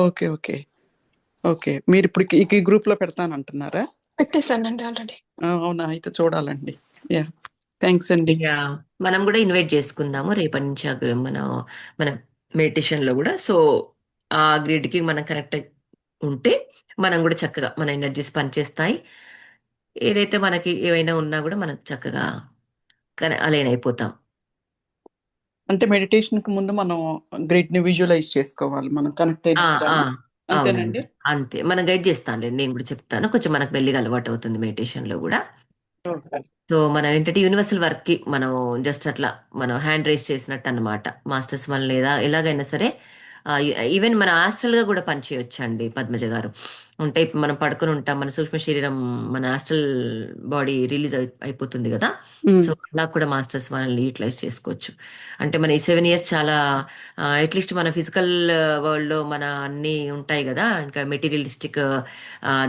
Speaker 4: Okay, okay, okay. మీరు ఇప్పుడు ఈ గ్రూప్ లో పెడతానంటున్నారా?
Speaker 2: పెట్టేశానండి ఆల్రెడీ.
Speaker 4: అవునా, అయితే చూడాలండి. యా, థ్యాంక్స్ అండి.
Speaker 1: యా, మనం కూడా ఇన్వైట్ చేసుకుందాము రేపటి నుంచి మనం మన మెడిటేషన్ లో కూడా. సో ఆ గ్రిడ్ కి మనం కనెక్ట్ అయి ఉంటే మనం కూడా చక్కగా మన ఎనర్జీస్ పనిచేస్తాయి. ఏదైతే మనకి ఏవైనా ఉన్నా కూడా మనం చక్కగా అలైన్ అయిపోతాం.
Speaker 4: అంటే మెడిటేషన్ కి ముందు మనం గ్రిడ్ ని విజువలైజ్ చేసుకోవాలి, మనం కనెక్ట్
Speaker 1: ఆ, ఆ,
Speaker 4: అయినట్టుగాను.
Speaker 1: అవునండి.
Speaker 4: అంతేనండి.
Speaker 1: అంతే, మనం గైడ్ చేస్తానులే, నేను కూడా చెప్తాను. కొంచెం మనకు మెల్లిగా అలవాటు అవుతుంది మెడిటేషన్ లో కూడా.
Speaker 4: ఓకే.
Speaker 1: సో మనం ఏంటంటే యూనివర్సల్ వర్క్ కి మనం జస్ట్ అట్లా మనం హ్యాండ్ రైస్ చేసినట్టు అన్నమాట. మాస్టర్స్ మన లేదా ఎలాగైనా సరే ఈవెన్ మన ఆస్ట్రల్గా కూడా పనిచేయొచ్చండి పద్మజ గారు. అంటే ఇప్పుడు మనం పడుకొని ఉంటాం, మన సూక్ష్మ శరీరం, మన ఆస్ట్రల్ బాడీ రిలీజ్ అయిపోతుంది కదా.
Speaker 4: ఉమ్,
Speaker 1: సో అలా కూడా మాస్టర్స్ మనల్ని యూటిలైజ్ చేసుకోవచ్చు. అంటే మన ఈ 7 years చాలా అట్లీస్ట్ మన ఫిజికల్ వరల్డ్లో మన అన్నీ ఉంటాయి కదా, ఇంకా మెటీరియలిస్టిక్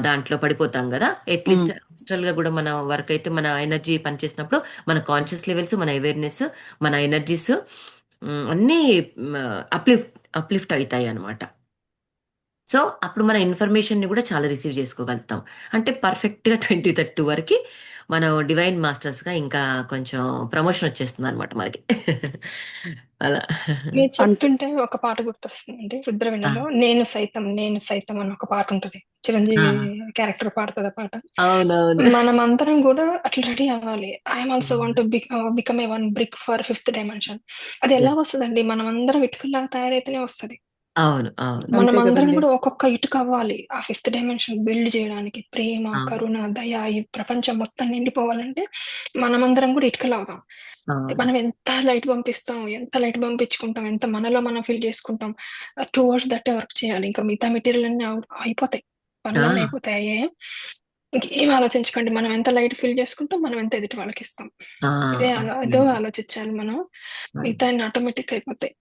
Speaker 1: దాంట్లో పడిపోతాం కదా.
Speaker 4: ఉమ్.
Speaker 1: అట్లీస్ట్ గా కూడా మన వర్క్ అయితే మన ఎనర్జీ పనిచేసినప్పుడు మన కాన్షియస్ లెవెల్స్, మన అవేర్నెస్, మన ఎనర్జీస్ అన్నీ అప్లిఫ్ట్ అవుతాయి అన్నమాట. సో అప్పుడు మన ఇన్ఫర్మేషన్ని కూడా చాలా రిసీవ్ చేసుకోగలుగుతాం. అంటే పర్ఫెక్ట్గా 2032 వరకు మనం డివైన్ మాస్టర్స్గా ఇంకా కొంచెం ప్రమోషన్ వచ్చేస్తుంది అనమాట మనకి. అలా.
Speaker 2: మీరు
Speaker 4: అంటే
Speaker 2: చెప్తుంటే ఒక పాట గుర్తొస్తుందండి.
Speaker 1: ఆ,
Speaker 2: 'రుద్రవీణలో' 'నేను సైతం నేను సైతం' అని ఒక పాట ఉంటది.
Speaker 1: ఆ,
Speaker 2: చిరంజీవి క్యారెక్టర్ పాడుతది ఆ పాట.
Speaker 1: అవునవును.
Speaker 2: మనమందరం కూడా అట్లా రెడీ అవ్వాలి. I'm also want to become a one brick for fifth dimension. అది ఎలా వస్తదండి? మనమందరం ఇటుకల్లాగా తయారైతేనే వస్తది.
Speaker 1: అవును, అవును.
Speaker 4: అంతే
Speaker 2: మనమందరం
Speaker 4: కదండి.
Speaker 2: కూడా ఒక్కొక్క ఇటుక అవ్వాలి. ఆ ఫిఫ్త్ డైమెన్షన్ బిల్డ్ చేయడానికి. ప్రేమ,
Speaker 1: అవును,
Speaker 2: కరుణ, దయ ఈ ప్రపంచం మొత్తం నిండిపోవాలంటే మనమందరం కూడా ఇటుకలవుదాం.
Speaker 1: అవును,
Speaker 2: మనం ఎంత లైట్ పంపిస్తాం, ఎంత లైట్ పంపించుకుంటాం, ఎంత మనలో మనం ఫీల్ చేసుకుంటాం, టువర్డ్స్ దట్టే వర్క్ చేయాలి. ఇంకా మిగతా మెటీరియల్ అన్నీ అయిపోతాయి.
Speaker 1: ఆ,
Speaker 2: పనులన్నీ అయిపోతాయి. ఇంకేం ఆలోచించకండి. మనం ఎంత లైట్ ఫీల్ చేసుకుంటాం, మనం ఎంత ఎదుటి వాళ్ళకి ఇస్తాం.
Speaker 1: ఆ,
Speaker 2: ఇదో
Speaker 1: ఓకే.
Speaker 2: ఆలోచించాలి మనం. మిగతా ఆటోమేటిక్ అయిపోతాయి.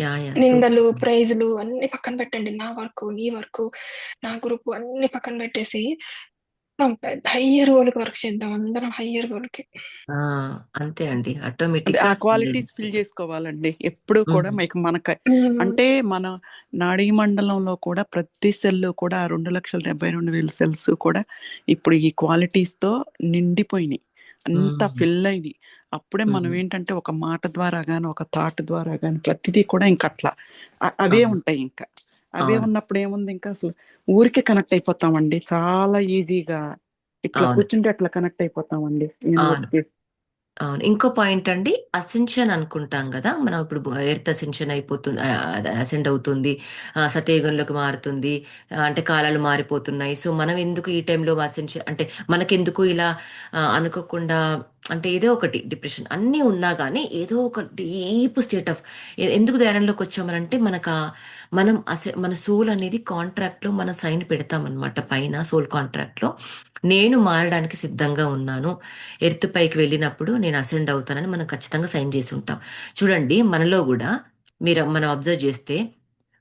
Speaker 1: యా, యా,
Speaker 2: నిందలు,
Speaker 1: సూపర్.
Speaker 2: ప్రైజులు అన్ని పక్కన పెట్టండి. నా వర్క్, నీ వర్క్, నా గ్రూప్ అన్ని పక్కన పెట్టేసి పెద్ద హయ్యర్ గోల్కి వర్క్ చేద్దాం. అందరం హయ్యర్ గోల్కి.
Speaker 1: ఆ, అంతే అండి,
Speaker 4: అంటే
Speaker 1: ఆటోమేటిక్
Speaker 4: ఆ
Speaker 1: గా
Speaker 4: క్వాలిటీస్ ఫిల్ చేసుకోవాలండి ఎప్పుడు కూడా. మీకు అంటే మన నాడీ మండలంలో కూడా ప్రతి సెల్ కూడా 2,72,000 సెల్స్ కూడా ఇప్పుడు ఈ క్వాలిటీస్ తో నిండిపోయినాయి, అంతా ఫిల్ అయింది. అప్పుడే మనం ఏంటంటే ఒక మాట ద్వారా గాని ఒక థాట్ ద్వారా గాని ప్రతిదీ కూడా ఇంకా అట్లా అవే
Speaker 1: అవును,
Speaker 4: ఉంటాయి. ఇంకా అవే
Speaker 1: అవును,
Speaker 4: ఉన్నప్పుడు ఏముంది, ఇంకా అసలు ఊరికే కనెక్ట్ అయిపోతామండి చాలా ఈజీగా. ఇట్లా
Speaker 1: అవును,
Speaker 4: కూర్చుంటే అట్లా కనెక్ట్ అయిపోతామండి
Speaker 1: అవును,
Speaker 4: యూనివర్సిటీ.
Speaker 1: అవును. ఇంకో పాయింట్ అండి, అసెన్షన్ అనుకుంటాం కదా మనం. ఇప్పుడు ఎర్త్ అసెన్షన్ అయిపోతుంది, అసెండ్ అవుతుంది, సత్యయుగంలోకి మారుతుంది, అంటే కాలాలు మారిపోతున్నాయి. సో మనం ఎందుకు ఈ టైంలో అసెన్షన్ అంటే మనకెందుకు ఇలా అనుకోకుండా, అంటే ఏదో ఒకటి డిప్రెషన్ అన్నీ ఉన్నా కానీ ఏదో ఒక డీప్ స్టేట్ ఆఫ్ ఎందుకు ధ్యానంలోకి వచ్చామనంటే మన సోల్ అనేది కాంట్రాక్ట్లో మన సైన్ పెడతామన్నమాట. పైన సోల్ కాంట్రాక్ట్లో నేను మారడానికి సిద్ధంగా ఉన్నాను, ఎర్త్ పైకి వెళ్ళినప్పుడు నేను అసెండ్ అవుతానని మనం ఖచ్చితంగా సైన్ చేసి ఉంటాం. చూడండి మనలో కూడా మనం అబ్జర్వ్ చేస్తే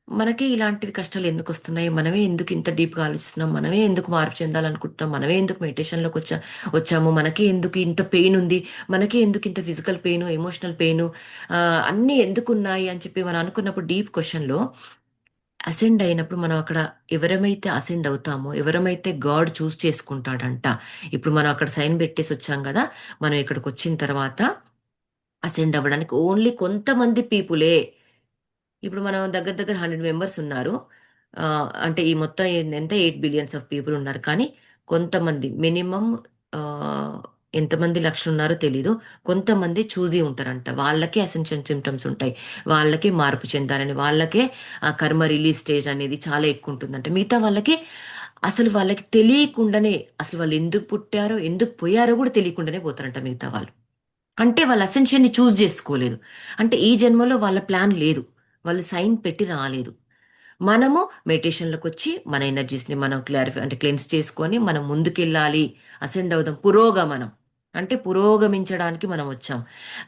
Speaker 1: మనకి ఇలాంటి కష్టాలు ఎందుకు వస్తున్నాయి, మనమే ఎందుకు ఇంత డీప్గా ఆలోచిస్తున్నాం, మనమే ఎందుకు మార్పు చెందాలనుకుంటున్నాం, మనమే ఎందుకు మెడిటేషన్లోకి వచ్చాము, మనకే ఎందుకు ఇంత పెయిన్ ఉంది, మనకే ఎందుకు ఇంత ఫిజికల్ పెయిన్, ఎమోషనల్ పెయిన్, అన్నీ ఎందుకు ఉన్నాయి అని చెప్పి మనం అనుకున్నప్పుడు డీప్ క్వశ్చన్లో అసెండ్ అయినప్పుడు మనం అక్కడ ఎవరమైతే అసెండ్ అవుతామో, ఎవరమైతే గాడ్ చూస్ చేసుకుంటాడంట. ఇప్పుడు మనం అక్కడ సైన్ పెట్టేసి వచ్చాం కదా, మనం ఇక్కడికి వచ్చిన తర్వాత అసెండ్ అవ్వడానికి ఓన్లీ కొంతమంది పీపులే. ఇప్పుడు మనం దగ్గర దగ్గర 100 మెంబర్స్ ఉన్నారు. ఆ, అంటే ఈ మొత్తం ఎంత 8 బిలియన్స్ ఆఫ్ పీపుల్ ఉన్నారు, కానీ కొంతమంది మినిమం ఎంతమంది లక్షలు ఉన్నారో తెలీదు, కొంతమంది చూసి ఉంటారంట. వాళ్ళకే అసెన్షన్ సిమ్టమ్స్ ఉంటాయి, వాళ్ళకే మార్పు చెందాలని, వాళ్ళకే ఆ కర్మ రిలీజ్ స్టేజ్ అనేది చాలా ఎక్కువ ఉంటుందంట. మిగతా వాళ్ళకి అసలు వాళ్ళకి తెలియకుండానే, అసలు వాళ్ళు ఎందుకు పుట్టారో ఎందుకు పోయారో కూడా తెలియకుండానే పోతారంట మిగతా వాళ్ళు. అంటే వాళ్ళ అసెన్షన్ని చూస్ చేసుకోలేదు. అంటే ఈ జన్మలో వాళ్ళ ప్లాన్ లేదు, వాళ్ళు సైన్ పెట్టి రాలేదు. మనము మెడిటేషన్లోకి వచ్చి మన ఎనర్జీస్ని మనం అంటే క్లెన్స్ చేసుకొని మనం ముందుకెళ్ళాలి, అసెండ్ అవుదాం, పురోగమనం. అంటే పురోగమించడానికి మనం వచ్చాం.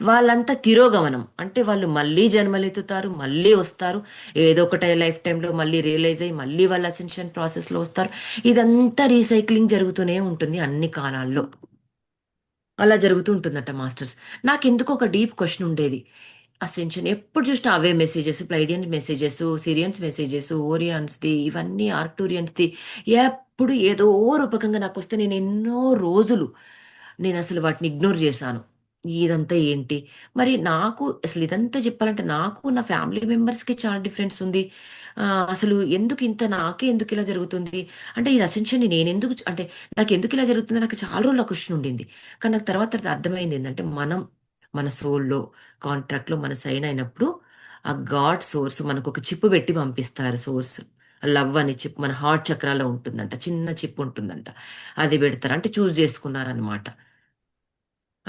Speaker 1: వాళ్ళంతా తిరోగమనం, అంటే వాళ్ళు మళ్ళీ జన్మలెత్తుతారు, మళ్ళీ వస్తారు, ఏదో ఒకటి లైఫ్ టైంలో మళ్ళీ రియలైజ్ అయ్యి మళ్ళీ వాళ్ళ అసెన్షన్ ప్రాసెస్లో వస్తారు. ఇదంతా రీసైక్లింగ్ జరుగుతూనే ఉంటుంది అన్ని కాలాల్లో. అలా జరుగుతూ ఉంటుందట మాస్టర్స్. నాకెందుకు ఒక డీప్ క్వశ్చన్ ఉండేది. అసెన్షన్ ఎప్పుడు చూసినా అవే messages, Pleiadian messages, Sirians messages, ఓరియాన్స్ది, ఇవన్నీ ఆర్క్టూరియన్స్ది, ఎప్పుడు ఏదో రూపకంగా నాకు వస్తే నేను ఎన్నో రోజులు నేను అసలు వాటిని ఇగ్నోర్ చేశాను. ఇదంతా ఏంటి మరి, నాకు అసలు ఇదంతా చెప్పాలంటే నాకు నా ఫ్యామిలీ మెంబర్స్కి చాలా డిఫరెన్స్ ఉంది. ఆ, అసలు ఎందుకు ఇంత నాకే ఎందుకు ఇలా జరుగుతుంది, అంటే ఇది అసెన్షన్ నేను ఎందుకు అంటే నాకు ఎందుకు ఇలా జరుగుతుంది, నాకు చాలా రోజులు ఆ క్వశ్చన్ ఉండింది. కానీ నాకు తర్వాత అర్థమైంది ఏంటంటే మన సోల్లో కాంట్రాక్ట్లో మన సైన్ అయినప్పుడు ఆ గాడ్ సోర్స్ మనకు ఒక చిప్ పెట్టి పంపిస్తారు. సోర్స్ లవ్ అనే చిప్ మన హార్ట్ చక్రాలో ఉంటుందంట, చిన్న చిప్ ఉంటుందంట, అది పెడతారు. అంటే చూస్ చేసుకున్నారనమాట.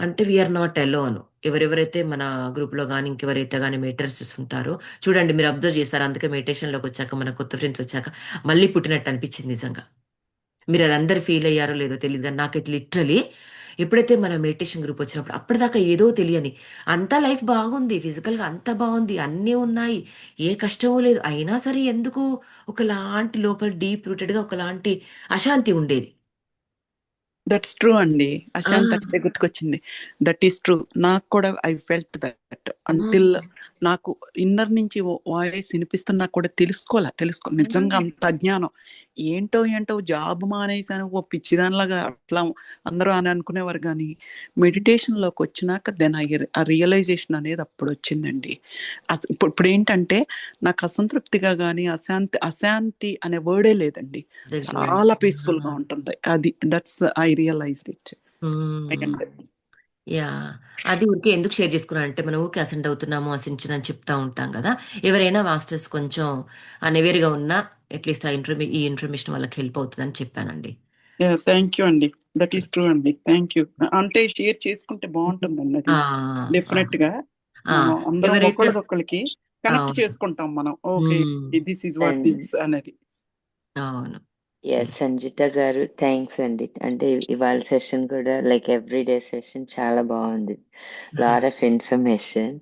Speaker 1: అంటే వీఆర్ నాట్ అలోన్. ఎవరెవరైతే మన గ్రూప్లో కానీ ఇంకెవరైతే కానీ మెడిటేటర్స్ ఉంటారో చూడండి, మీరు అబ్జర్వ్ చేస్తారు. అందుకే మెడిటేషన్లోకి వచ్చాక మన కొత్త ఫ్రెండ్స్ వచ్చాక మళ్ళీ పుట్టినట్టు అనిపించింది నిజంగా. మీరు అది అందరు ఫీల్ అయ్యారో లేదో తెలియదు కానీ నాకైతే లిటరలీ ఎప్పుడైతే మన మెడిటేషన్ గ్రూప్ వచ్చినప్పుడు అప్పటిదాకా ఏదో తెలియని అంతా లైఫ్ బాగుంది, ఫిజికల్గా అంతా బాగుంది, అన్నీ ఉన్నాయి, ఏ కష్టమూ లేదు, అయినా సరే ఎందుకు ఒకలాంటి లోపల డీప్ రూటెడ్గా ఒకలాంటి అశాంతి ఉండేది.
Speaker 4: దట్స్ ట్రూ అండి.
Speaker 1: ఆ,
Speaker 4: అశాంత్ అంటే గుర్తుకొచ్చింది. That is true. నాకు కూడా ఐ ఫెల్ట్ దట్ అంటిల్ నాకు ఇన్నర్ నుంచి వాయిస్ వినిపిస్తున్నా కూడా తెలుసుకో నిజంగా అంత అజ్ఞానం. ఏంటో జాబ్ మానేసాను ఓ పిచ్చిదానిలాగా అట్లా అందరూ అని అనుకునేవారు. కానీ మెడిటేషన్లోకి వచ్చినాక దెన్ ఆ రియలైజేషన్ అనేది అప్పుడు వచ్చిందండి. ఇప్పుడు ఏంటంటే నాకు అసంతృప్తిగా కానీ అశాంతి అనే వర్డే లేదండి.
Speaker 1: అదే చూడండి.
Speaker 4: చాలా పీస్ఫుల్ గా ఉంటుంది. అది that's I realised it.
Speaker 1: Hmm. Yeah, అది ఊరికే ఎందుకు షేర్ చేసుకున్నా అంటే మనం ఊరికే అసెంట్ అవుతున్నాము అసించిన అని చెప్తా ఉంటాం కదా. ఎవరైనా మాస్టర్స్ కొంచెం అనివేరుగా ఉన్నా అట్లీస్ట్ ఈ ఇన్ఫర్మేషన్ వాళ్ళకి హెల్ప్ అవుతుందని చెప్పానండి.
Speaker 4: థ్యాంక్ యూ అండి. దట్ ఈస్ ట్రూ అండి. Thank you. అంటే షేర్ చేసుకుంటే బాగుంటుందండి. అది
Speaker 1: ఆ,
Speaker 4: డెఫినెట్ గా
Speaker 1: ఆ,
Speaker 4: మనం అందరం
Speaker 1: ఎవరైతే
Speaker 4: ఒకళ్ళకొకళ్ళకి కనెక్ట్
Speaker 1: అవును.
Speaker 4: చేసుకుంటాం మనం. Okay, this is what
Speaker 5: and
Speaker 4: this అనేది.
Speaker 1: అవును.
Speaker 5: సంజిత గారు థ్యాంక్స్ అండి. అంటే ఇవాళ సెషన్ కూడా లైక్ ఎవ్రీడే సెషన్ చాలా బాగుంది. Lot of information.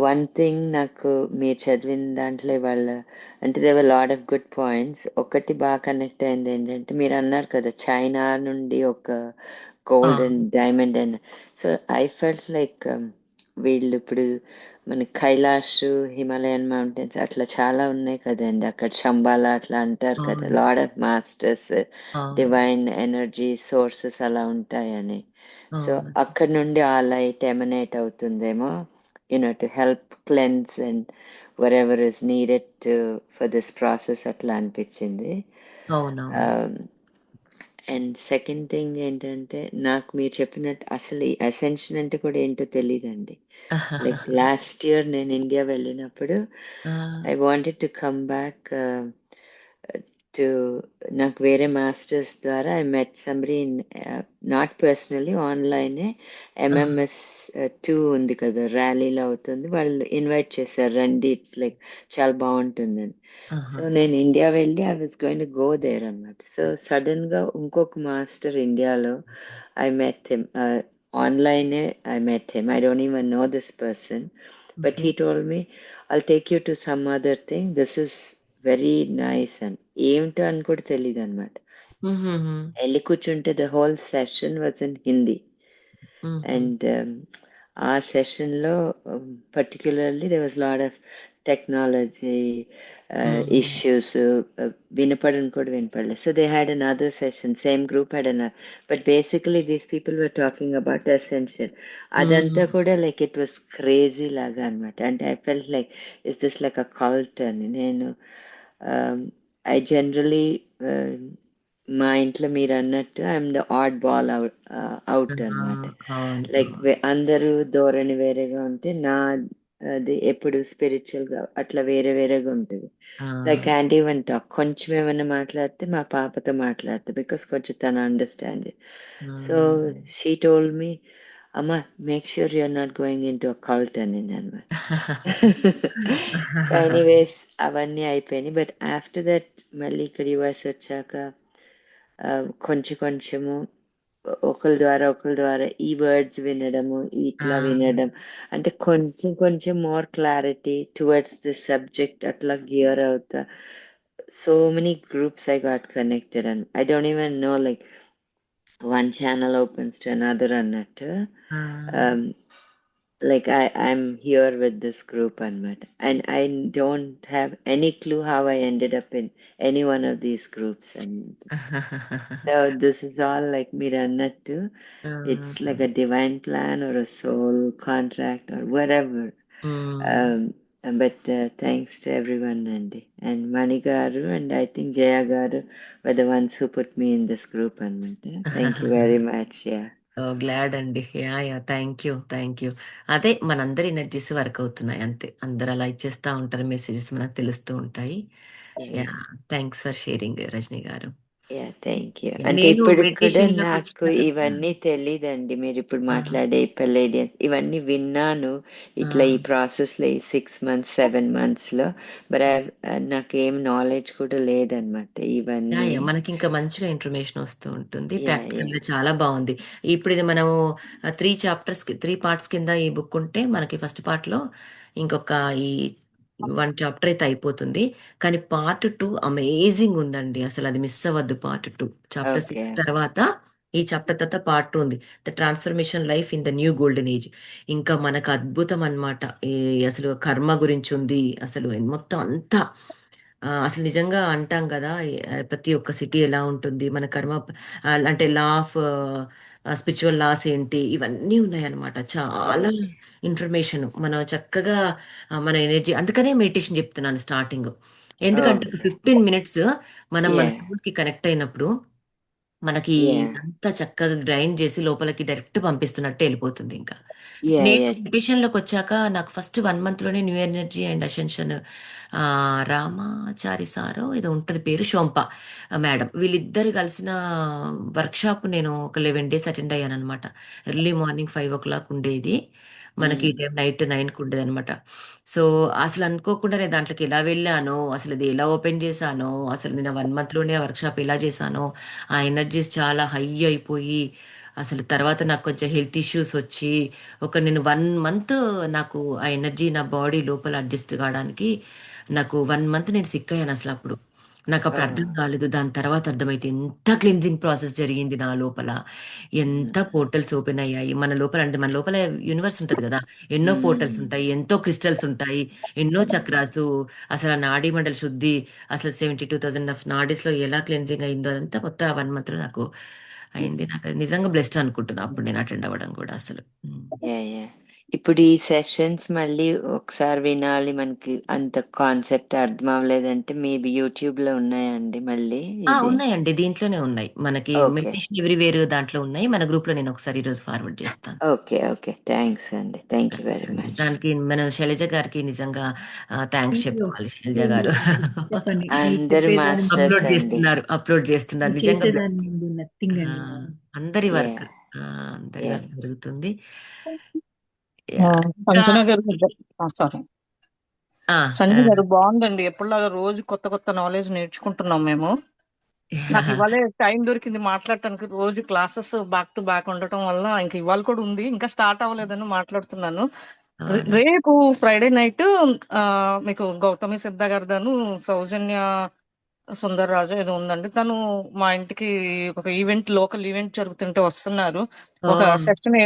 Speaker 5: One thing నాకు మీరు చదివిన దాంట్లో ఇవాళ అంటే దేవర్ లాట్ ఆఫ్ గుడ్ పాయింట్స్. ఒకటి బాగా కనెక్ట్ అయింది ఏంటంటే మీరు అన్నారు కదా చైనా నుండి ఒక gold and diamond and so I felt like వీళ్ళు ఇప్పుడు మన కైలాష్ హిమాలయన్ మౌంటైన్స్ అట్లా చాలా ఉన్నాయి కదండి అక్కడ, శంబాలా అట్లా అంటారు కదా,
Speaker 1: అవును.
Speaker 5: లార్డ్ ఆఫ్ మాస్టర్స్
Speaker 1: అవును.
Speaker 5: డివైన్ ఎనర్జీ సోర్సెస్ అలా ఉంటాయని. సో
Speaker 1: అవును.
Speaker 5: అక్కడ నుండి ఆ లైట్ ఎమనేట్ అవుతుందేమో to help cleanse and were ever is needed for this process అట్లా అనిపించింది.
Speaker 1: అవునవును.
Speaker 5: అండ్ సెకండ్ థింగ్ ఏంటంటే నాకు మీరు చెప్పినట్టు అసలు ఈ అసెన్షన్ అంటే కూడా ఏంటో తెలియదండి. లైక్ లాస్ట్ ఇయర్ నేను ఇండియా వెళ్ళినప్పుడు I wanted to come back to నాకు వేరే మాస్టర్స్ ద్వారా I met somebody not personally ఆన్లైనే ఎంఎంఎస్ 2 ఉంది కదా ర్యాలీలో అవుతుంది, వాళ్ళు ఇన్వైట్ చేశారు రండి ఇట్స్ లైక్ చాలా బాగుంటుందని. సో నేను ఇండియా వెళ్ళి I was going to go there అన్నమాట. సో సడన్ గా ఇంకొక మాస్టర్ ఇండియాలో ఐ మెట్ హిమ్ ఆన్లైనే I met him. I don't even know this person but he told me I'll take you to some other thing, this is very nice అని. ఏమిటో అని కూడా తెలియదు అనమాట. వెళ్ళి కూర్చుంటే the whole session was in Hindi. And ఆ సెషన్లో particularly they was lot of technology issues, వినపడని కూడా వినపడలేదు. So they had an other session, same group had an, but basically these people were talking about essential. అదంతా కూడా like it was crazy లాగా అనమాట. అంటే I felt like is this like a cult అని. నేను I generally మా ఇంట్లో మీరు అన్నట్టు I'm the odd ball out అనమాట. లైక్ అందరూ ధోరణి వేరేగా ఉంటే నా అది ఎప్పుడు స్పిరిచువల్ గా అట్లా వేరే వేరేగా ఉంటుంది. So I can't even talk. కొంచెం ఏమైనా మాట్లాడితే మా పాపతో మాట్లాడితే బికాస్ కొంచెం తను understand. So she told me అమ్మా make sure you are not going into a cult అనింది అనమాట. సో ఎనీవేస్ అవన్నీ అయిపోయినాయి. బట్ ఆఫ్టర్ దట్ మళ్ళీ ఇక్కడ యుఎస్ వచ్చాక కొంచెము ఒకరి ద్వారా ఈ వర్డ్స్ వినడము ఇట్లా వినడం, అంటే కొంచెం more clarity towards the subject అట్లా గియర్ అవుతా. So many groups I got connected and I don't even no like one channel opens to another అన్నట్టు. Like I'm here with this group and I don't have any clue how I ended up in any one of these groups. And so this is all like మీరు అన్నట్టు it's like a divine plan or a soul contract or whatever. But thanks to everyone అండి. And Mani garu and I think Jaya garu were the ones who put me in this group అన్నమాట. Thank you very much. Yeah.
Speaker 1: Glad అండి. Yeah thank you. అదే మనందరి energies work అవుతున్నాయి అంతే. అందరు అలా ఇచ్చేస్తా ఉంటారు, మెసేజెస్ మనకు తెలుస్తూ ఉంటాయి. Yeah, thanks for sharing Rajani గారు.
Speaker 5: Thank you. అంటే
Speaker 1: నేను
Speaker 5: ఇప్పుడు కూడా
Speaker 1: మెడిటేషన్‌లోకి
Speaker 5: నాకు
Speaker 1: వచ్చిన తర్వాత
Speaker 5: ఇవన్నీ తెలీదండి. మీరు ఇప్పుడు
Speaker 1: ఆ!
Speaker 5: మాట్లాడే పల్లేడియన్ ఇవన్నీ విన్నాను.
Speaker 1: ఆ!
Speaker 5: ఇట్లా ఈ ప్రాసెస్‌లో ఈ 6 మంత్స్, 7 మంత్స్‌లో. బట్ నాకేం నాలెడ్జ్ కూడా లేదనమాట ఇవన్నీ.
Speaker 1: మనకింకా మంచిగా ఇన్ఫర్మేషన్ వస్తూ ఉంటుంది.
Speaker 5: యాహ్! యాహ్!
Speaker 1: ప్రాక్టికల్‌గా చాలా బావుంది. ఇప్పుడు ఇది మనము 3 చాప్టర్స్‌కి 3 పార్ట్స్ కింద ఈ బుక్ ఉంటే మనకి ఫస్ట్ పార్ట్‌లో ఇంకొక ఈ 1 చాప్టర్ అయితే అయిపోతుంది. కానీ పార్ట్ 2 అమేజింగ్ ఉందండి. అసలు అది మిస్ అవ్వద్దు పార్ట్ 2. Chapter
Speaker 5: okay.
Speaker 1: 6 తర్వాత ఈ చాప్టర్ తర్వాత పార్ట్ 2 ఉంది. The transformation life in the new golden age. ఇంకా మనకు అద్భుతం అన్నమాట. ఈ అసలు కర్మ గురించి ఉంది. అసలు మొత్తం అంతా అసలు నిజంగా అంటాం కదా! ప్రతి ఒక్క సిటీ ఎలా ఉంటుంది? మన కర్మ అంటే లా ఆఫ్ స్పిరిచువల్ లాస్ ఏంటి? ఇవన్నీ ఉన్నాయన్నమాట. చాలా
Speaker 5: ఓకే.
Speaker 1: ఇన్ఫర్మేషన్. మనం చక్కగా మన ఎనర్జీ అందుకనే మెడిటేషన్ చెప్తున్నాను స్టార్టింగ్. ఎందుకంటే ఒక
Speaker 5: ఓకే.
Speaker 1: 15 మినిట్స్ మనం మన
Speaker 5: యాహ్!
Speaker 1: సోల్‌కి కనెక్ట్ అయినప్పుడు మనకి
Speaker 5: యాహ్!
Speaker 1: ఇదంతా చక్కగా గ్రైండ్ చేసి లోపలికి డైరెక్ట్ పంపిస్తున్నట్టు వెళ్ళిపోతుంది ఇంకా.
Speaker 5: యాహ్!
Speaker 1: నేను
Speaker 5: యాహ్!
Speaker 1: మెడిటేషన్‌లోకి వచ్చాక నాకు ఫస్ట్ 1 మంత్‌లోనే new energy and ascension Ramachari సారో ఏదో ఉంటది పేరు షోంప మేడం. వీళ్ళిద్దరు కలిసిన వర్క్‌షాప్ నేను ఒక 11 డేస్ అటెండ్ అయ్యాననమాట. ఎర్లీ మార్నింగ్ 5:00 ఉండేది. మనకి
Speaker 5: హ్మ్.
Speaker 1: నైట్ 9కి ఉండేదనమాట. సో, అసలు అనుకోకుండా నేను దాంట్లోకి ఎలా వెళ్ళానో, అసలు అది ఎలా ఓపెన్ చేశానో, అసలు నేను 1 మంత్‌లోనే ఆ వర్క్‌షాప్ ఎలా చేశానో, ఆ ఎనర్జీస్ చాలా హై అయిపోయి, అసలు తర్వాత నాకు కొంచెం హెల్త్ ఇష్యూస్ వచ్చి, నేను 1 మంత్ నాకు ఆ ఎనర్జీ నా బాడీ లోపల అడ్జస్ట్ కావడానికి నాకు 1 మంత్ నేను సిక్ అయ్యాను అసలప్పుడు. నాకప్పుడు అర్థం
Speaker 5: ఓహ్!
Speaker 1: కాలేదు. దాని తర్వాత అర్థమైతే ఎంత క్లెన్జింగ్ ప్రాసెస్ జరిగింది నా లోపల. ఎంత
Speaker 5: హ్మ్.
Speaker 1: పోర్టల్స్ ఓపెన్ అయ్యాయి. మన లోపల అంటే మన లోపల యూనివర్స్ ఉంటది గదా! ఎన్నో పోర్టల్స్
Speaker 5: హ్మ్.
Speaker 1: ఉంటాయి. ఎంతో క్రిస్టల్స్ ఉంటాయి. ఎన్నో చక్రాసు, అసలు ఆ నాడీ మండల శుద్ధి, అసలు 72,000 ఆఫ్ నాడీస్‌లో ఎలా క్లెన్జింగ్ అయిందో అదంతా మొత్తం ఆ 1 మంత్‌లో నాకు అయింది. నాకు అది నిజంగా బ్లెస్డ్ అనుకుంటున్నా. అప్పుడు నేను అటెండ్ అవ్వడం కూడా అసలు. హ్మ్.
Speaker 5: యాహ్! యాహ్! ఇప్పుడు ఈ సెషన్స్ మళ్ళీ ఒకసారి వినాలి, మనకి అంత కాన్సెప్ట్ అర్థం అవ్వలేదంటే మేబీ యూట్యూబ్‌లో ఉన్నాయా అండి మళ్ళీ ఇది?
Speaker 1: ఉన్నాయండి. దీంట్లోనే ఉన్నాయి. మనకి
Speaker 5: ఓకే.
Speaker 1: మెడిటేషన్ ఎవ్రీవేర్ దాంట్లో ఉన్నాయి. మన గ్రూప్‌లో నేను ఒకసారి ఈరోజు ఫార్వర్డ్ చేస్తాను.
Speaker 5: ఓకే. ఓకే. థాంక్స్ అండి. థాంక్ యూ
Speaker 1: థాంక్స్
Speaker 5: వెరీ
Speaker 1: అండి.
Speaker 5: మచ్.
Speaker 1: దానికి మనం శైలజ గారికి నిజంగా థాంక్స్
Speaker 3: అయ్యో!
Speaker 1: చెప్పుకోవాలి శైలజ
Speaker 3: ఏం
Speaker 1: గారు.
Speaker 3: లేదండి. చెప్పండి. మీరు
Speaker 5: అందరూ
Speaker 3: చెప్పేదాని
Speaker 5: మాస్టర్స్
Speaker 1: అప్‌లోడ్
Speaker 5: అండి.
Speaker 1: చేస్తున్నారు. అప్‌లోడ్ చేస్తున్నారు.
Speaker 3: మీరు
Speaker 1: నిజంగా
Speaker 3: చేసేదాని
Speaker 1: బ్లెస్డ్.
Speaker 3: ముందు
Speaker 1: ఆ!
Speaker 3: నథింగ్ అండి మనం.
Speaker 1: అందరి వర్క్.
Speaker 5: యాహ్!
Speaker 1: అందరి
Speaker 5: యాహ్!
Speaker 1: వర్క్ జరుగుతుంది.
Speaker 6: ఆ!
Speaker 1: యాహ్! ఇంకా
Speaker 6: సంజన గారు సారీ.
Speaker 1: ఆ!
Speaker 6: సంజన
Speaker 1: ఆ!
Speaker 6: గారు బావుందండి. ఎప్పటిలాగా రోజు కొత్త కొత్త నాలెడ్జ్ నేర్చుకుంటున్నాం మేము. నాకు ఇవాళే టైం దొరికింది మాట్లాడటానికి. రోజు క్లాసెస్ బ్యాక్ టు బ్యాక్ ఉండటం వల్ల ఇంక ఇవాళ కూడా ఉంది. ఇంకా స్టార్ట్ అవ్వలేదని మాట్లాడుతున్నాను.
Speaker 1: అవునా?
Speaker 6: రేపు ఫ్రైడే నైట్ మీకు గౌతమి సిద్ధ గారిదను, సౌజన్య సుందర్‌రాజో ఏదో ఉందండి. తను మా ఇంటికి ఒక లోకల్ ఈవెంట్ జరుగుతుంటే వస్తున్నారు. ఒక
Speaker 1: ఓహ్!
Speaker 6: సెషన్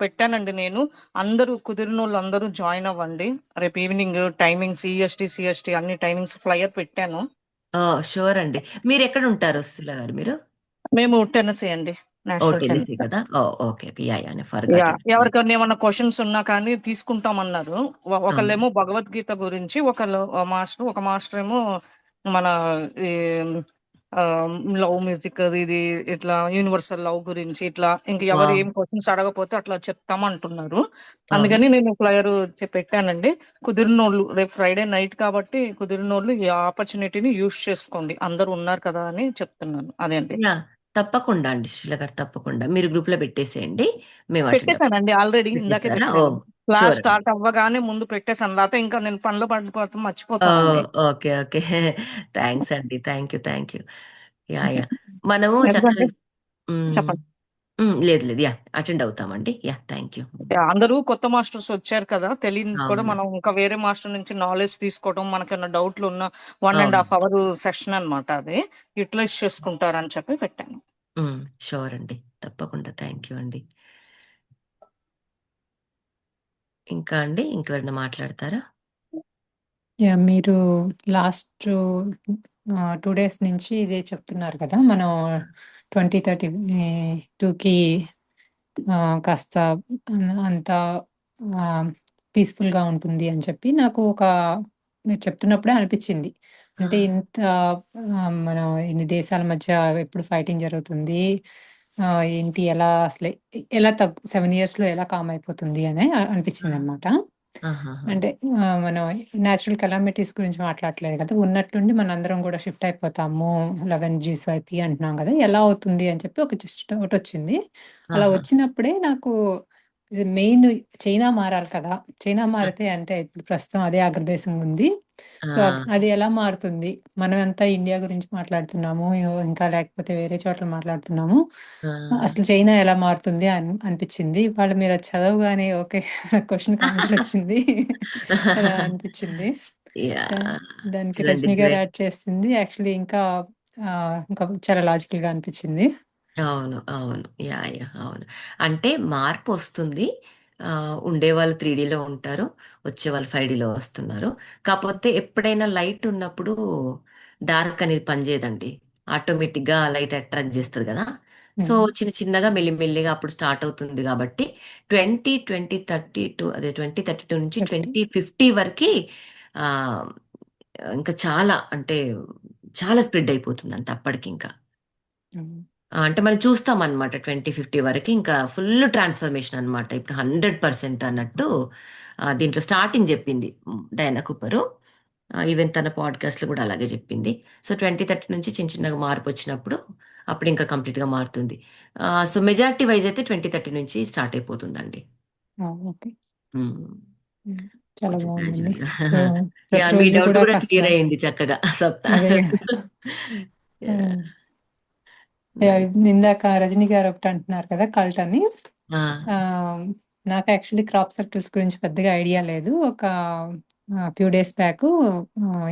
Speaker 6: పెట్టానండి నేను. అందరూ కుదిరినోళ్ళందరూ జాయిన్ అవ్వండి. రేపు ఈవినింగ్ టైమింగ్స్ ఈఎస్టీ, సీఎస్టీ అన్ని టైమింగ్స్ ఫ్లైయర్ పెట్టాను.
Speaker 1: షూర్ అండి. మీరెక్కడుంటారు సుశీల గారు మీరు?
Speaker 6: మేము టెన్నెసీ అండి. National
Speaker 1: Tennessee
Speaker 6: tennis.
Speaker 1: కదా! ఓకే. ఓకే. యాహ్! నేను ఫర్గాట్
Speaker 6: యాహ్!
Speaker 1: ఇట్. యాహ్!
Speaker 6: ఎవరికైనా ఏమన్నా క్వెషన్స్ ఉన్నా కానీ తీసుకుంటామన్నారు.
Speaker 1: అవును.
Speaker 6: ఒకళ్ళేమో భగవద్గీత గురించి, ఒక మాస్టర్ ఏమో మన ఈ లవ్ మ్యూజిక్ అది ఇది ఇట్లా యూనివర్సల్ లవ్ గురించి ఇట్లా ఇంక ఎవరు
Speaker 1: వావ్!
Speaker 6: ఏం క్వెషన్స్ అడగపోతే అట్లా చెప్తామంటున్నారు.
Speaker 1: అవునా?
Speaker 6: అందుకని నేను ఫ్లైయర్ పెట్టానండి. కుదిరినోళ్ళు రేపు ఫ్రైడే నైట్ కాబట్టి కుదిరినోళ్ళు ఈ ఆపర్చునిటీని యూజ్ చేసుకోండి. అందరూ ఉన్నారు కదా అని చెప్తున్నాను. అదే అండి.
Speaker 1: యాహ్! తప్పకుండా అండి సుశీల గారు తప్పకుండా. మీరు గ్రూప్‌లో పెట్టేసేయండి. మేము అటెండ్ అవుతాం.
Speaker 6: పెట్టేసానండి ఆల్రెడీ. ఇందాకే
Speaker 1: పెట్టేసారా?
Speaker 6: పెట్టాను. క్లాస్
Speaker 1: షూర్ అండి.
Speaker 6: స్టార్ట్ అవ్వగానే ముందు పెట్టేసాను. లేతే ఇంకా నేను పనిలో పడిపోతే మర్చిపోతానండి.
Speaker 1: ఓకే. ఓకే. థాంక్స్ అండి. Thank you. యాహ్! మనము చక్కగా
Speaker 6: ఎందుకంటే
Speaker 1: హ్మ్.
Speaker 6: చెప్పండి.
Speaker 1: లేదు. లేదు. అటెండ్ అవుతామండి. Thank you.
Speaker 6: అందరూ కొత్త మాస్టర్స్ వచ్చారు కదా! తెలియనిది కూడా
Speaker 1: అవును.
Speaker 6: మనం ఇంకా వేరే మాస్టర్ నుంచి నాలెడ్జ్ తీసుకోవడం, మనకేమన్నా డౌట్‌లున్నా 1 ½
Speaker 1: అవును.
Speaker 6: అవర్ సెషన్ అన్నమాట అది. యుటిలైజ్ చేసుకుంటారని చెప్పి పెట్టాను.
Speaker 1: షూర్ అండి. తప్పకుండా. థాంక్ యూ అండి. ఇంకా అండి? ఇంకెవరైనా మాట్లాడతారా?
Speaker 7: యాహ్! మీరు లాస్ట్ 2 డేస్ నుంచి ఇదే చెప్తున్నారు కదా! మనం 2032కి కాస్త అంతా పీస్‌ఫుల్‌గా ఉంటుంది అని చెప్పి నాకు మీరు చెప్తున్నప్పుడే అనిపిచ్చింది. అంటే ఇంత మనం ఇన్ని దేశాల మధ్య ఎప్పుడు ఫైటింగ్ జరుగుతుంది. ఏంటి ఎలా అసలు ఎలా 7 ఇయర్స్‌లో ఎలా కామ్ అయిపోతుంది అని
Speaker 1: హ్మ్.
Speaker 7: అనిపిచ్చిందనమాట.
Speaker 1: ఆహాహా.
Speaker 7: అంటే మనం న్యాచురల్ కెలామిటీస్ గురించి మాట్లాడట్లేదు కదా. ఉన్నట్టుండి మనందరం కూడా షిఫ్ట్ అయిపోతాము 11Gs వైపుకి అంటున్నాం కదా. ఎలా అవుతుంది అని చెప్పి ఒక జస్ట్ డౌట్ వచ్చింది. అలా
Speaker 1: ఆహా.
Speaker 7: వచ్చినప్పుడే నాకు ఇది మెయిన్ చైనా మారాలి కదా. చైనా
Speaker 1: ఆ,
Speaker 7: మారితే అంటే ఇప్పుడు ప్రస్తుతం అదే అగ్రదేశంగా ఉంది. సో
Speaker 1: ఆ,
Speaker 7: అది ఎలా మారుతుంది? మనమంతా ఇండియా గురించి మాట్లాడుతున్నాము. ఇంకా లేకపోతే వేరే చోట్ల మాట్లాడుతున్నాము.
Speaker 1: ఆ.
Speaker 7: అసలు చైనా ఎలా మారుతుంది అనిపించింది. వాళ్ళు మీరు అది చదవగానే ఓకే క్వశ్చన్కి ఆన్సర్ వచ్చింది అలా అనిపించింది.
Speaker 1: యా,
Speaker 7: దానికి
Speaker 1: చూడండి
Speaker 7: రజనీ గారు
Speaker 1: గ్రేట్.
Speaker 7: యాడ్ చేస్తుంది యాక్చువల్లీ ఇంకా ఇంకా చాలా లాజికల్ గా అనిపించింది.
Speaker 1: అవును, అవును. అవును. అంటే మార్పు వస్తుంది. ఉండేవాళ్ళు 3Dలో ఉంటారు. వచ్చేవాళ్ళు 5Dలో వస్తున్నారు. కాకపోతే ఎప్పుడైనా లైట్ ఉన్నప్పుడు డార్క్ అనేది పనిచేయదండి. ఆటోమేటిక్‌గా లైట్ అట్రాక్ట్ చేస్తది కదా! సో, చిన్న చిన్నగా మెల్లిమెల్లిగా అప్పుడు స్టార్ట్ అవుతుంది కాబట్టి 2032 అదే 2032 నుంచి 2050 వరకి ఆహ్, ఇంకా చాలా అంటే చాలా స్ప్రెడ్ అయిపోతుందంట అప్పటికింకా. అంటే మనం చూస్తామన్నమాట 2050 వరకు ఇంకా ఫుల్ ట్రాన్స్ఫర్మేషన్ అన్నమాట. ఇప్పుడు 100% అన్నట్టు దీంట్లో స్టార్టింగ్ చెప్పింది డయానా కూపరు. ఈవెన్ తన పాడ్కాస్ట్‌లో కూడా అలాగే చెప్పింది. సో, 2030 నుంచి చిన్న చిన్నగా మార్పు వచ్చినప్పుడు అప్పుడు ఇంకా కంప్లీట్‌గా మారుతుంది. సో, మెజారిటీ వైస్ అయితే 2030 నుంచి స్టార్ట్ అయిపోతుందండి.
Speaker 7: ఓకే.
Speaker 1: హ్మ్.
Speaker 7: చాలా
Speaker 1: కొంచెం
Speaker 7: బాగుందండి.
Speaker 1: గ్రాడ్యువల్‌గా.
Speaker 7: సో
Speaker 1: మీ
Speaker 7: ప్రతిరోజు
Speaker 1: డౌట్
Speaker 7: కూడా
Speaker 1: కూడా
Speaker 7: కాస్త
Speaker 1: క్లియర్ అయింది చక్కగా సప్తా.
Speaker 7: అదే
Speaker 1: యాహ్! నైస్.
Speaker 7: ఇందాక రజనీ గారు ఒకటి అంటున్నారు కదా కల్ట్ అని.
Speaker 1: ఆ!
Speaker 7: నాకు యాక్చువల్లీ క్రాప్ సర్కిల్స్ గురించి పెద్దగా ఐడియా లేదు. ఒక few days back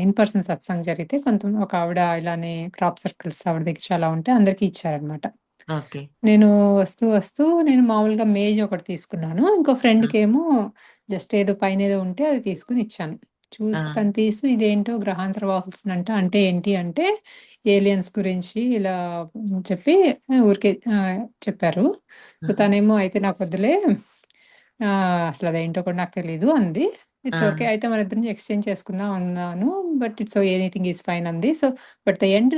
Speaker 7: in person satsang జరిగితే ఒక ఆవిడ ఇలానే క్రాప్ సర్కిల్స్ ఆవిడ దగ్గర చాలా ఉంటే అందరికీ ఇచ్చారనమాట.
Speaker 1: ఓకే.
Speaker 7: నేను వస్తూ నేను మామూలుగా మేజ్ ఒకటి తీసుకున్నాను. ఇంకో
Speaker 1: ఆ!
Speaker 7: ఫ్రెండ్‌కి ఏమో జస్ట్ ఏదో పైన ఏదో ఉంటే అది తీసుకొని ఇచ్చాను.
Speaker 1: ఆ!
Speaker 7: తను ఇదేంటో గ్రహాంతర వాసులంట అంటే ఏంటి అంటే ఏలియన్స్ గురించి ఇలా చెప్పి ఊరికే చెప్పారు. సో
Speaker 1: ఆ!
Speaker 7: తనేమో అయితే నాకు వద్దులే అసలు అదేంటో కూడా నాకు తెలీదు అంది.
Speaker 1: ఆ!
Speaker 7: It's okay. అయితే మన ఇద్దరం ఎక్స్చేంజ్ చేసుకుందాం అన్నాను. But it's anything is fine అంది. సో బట్ ద ఎండ్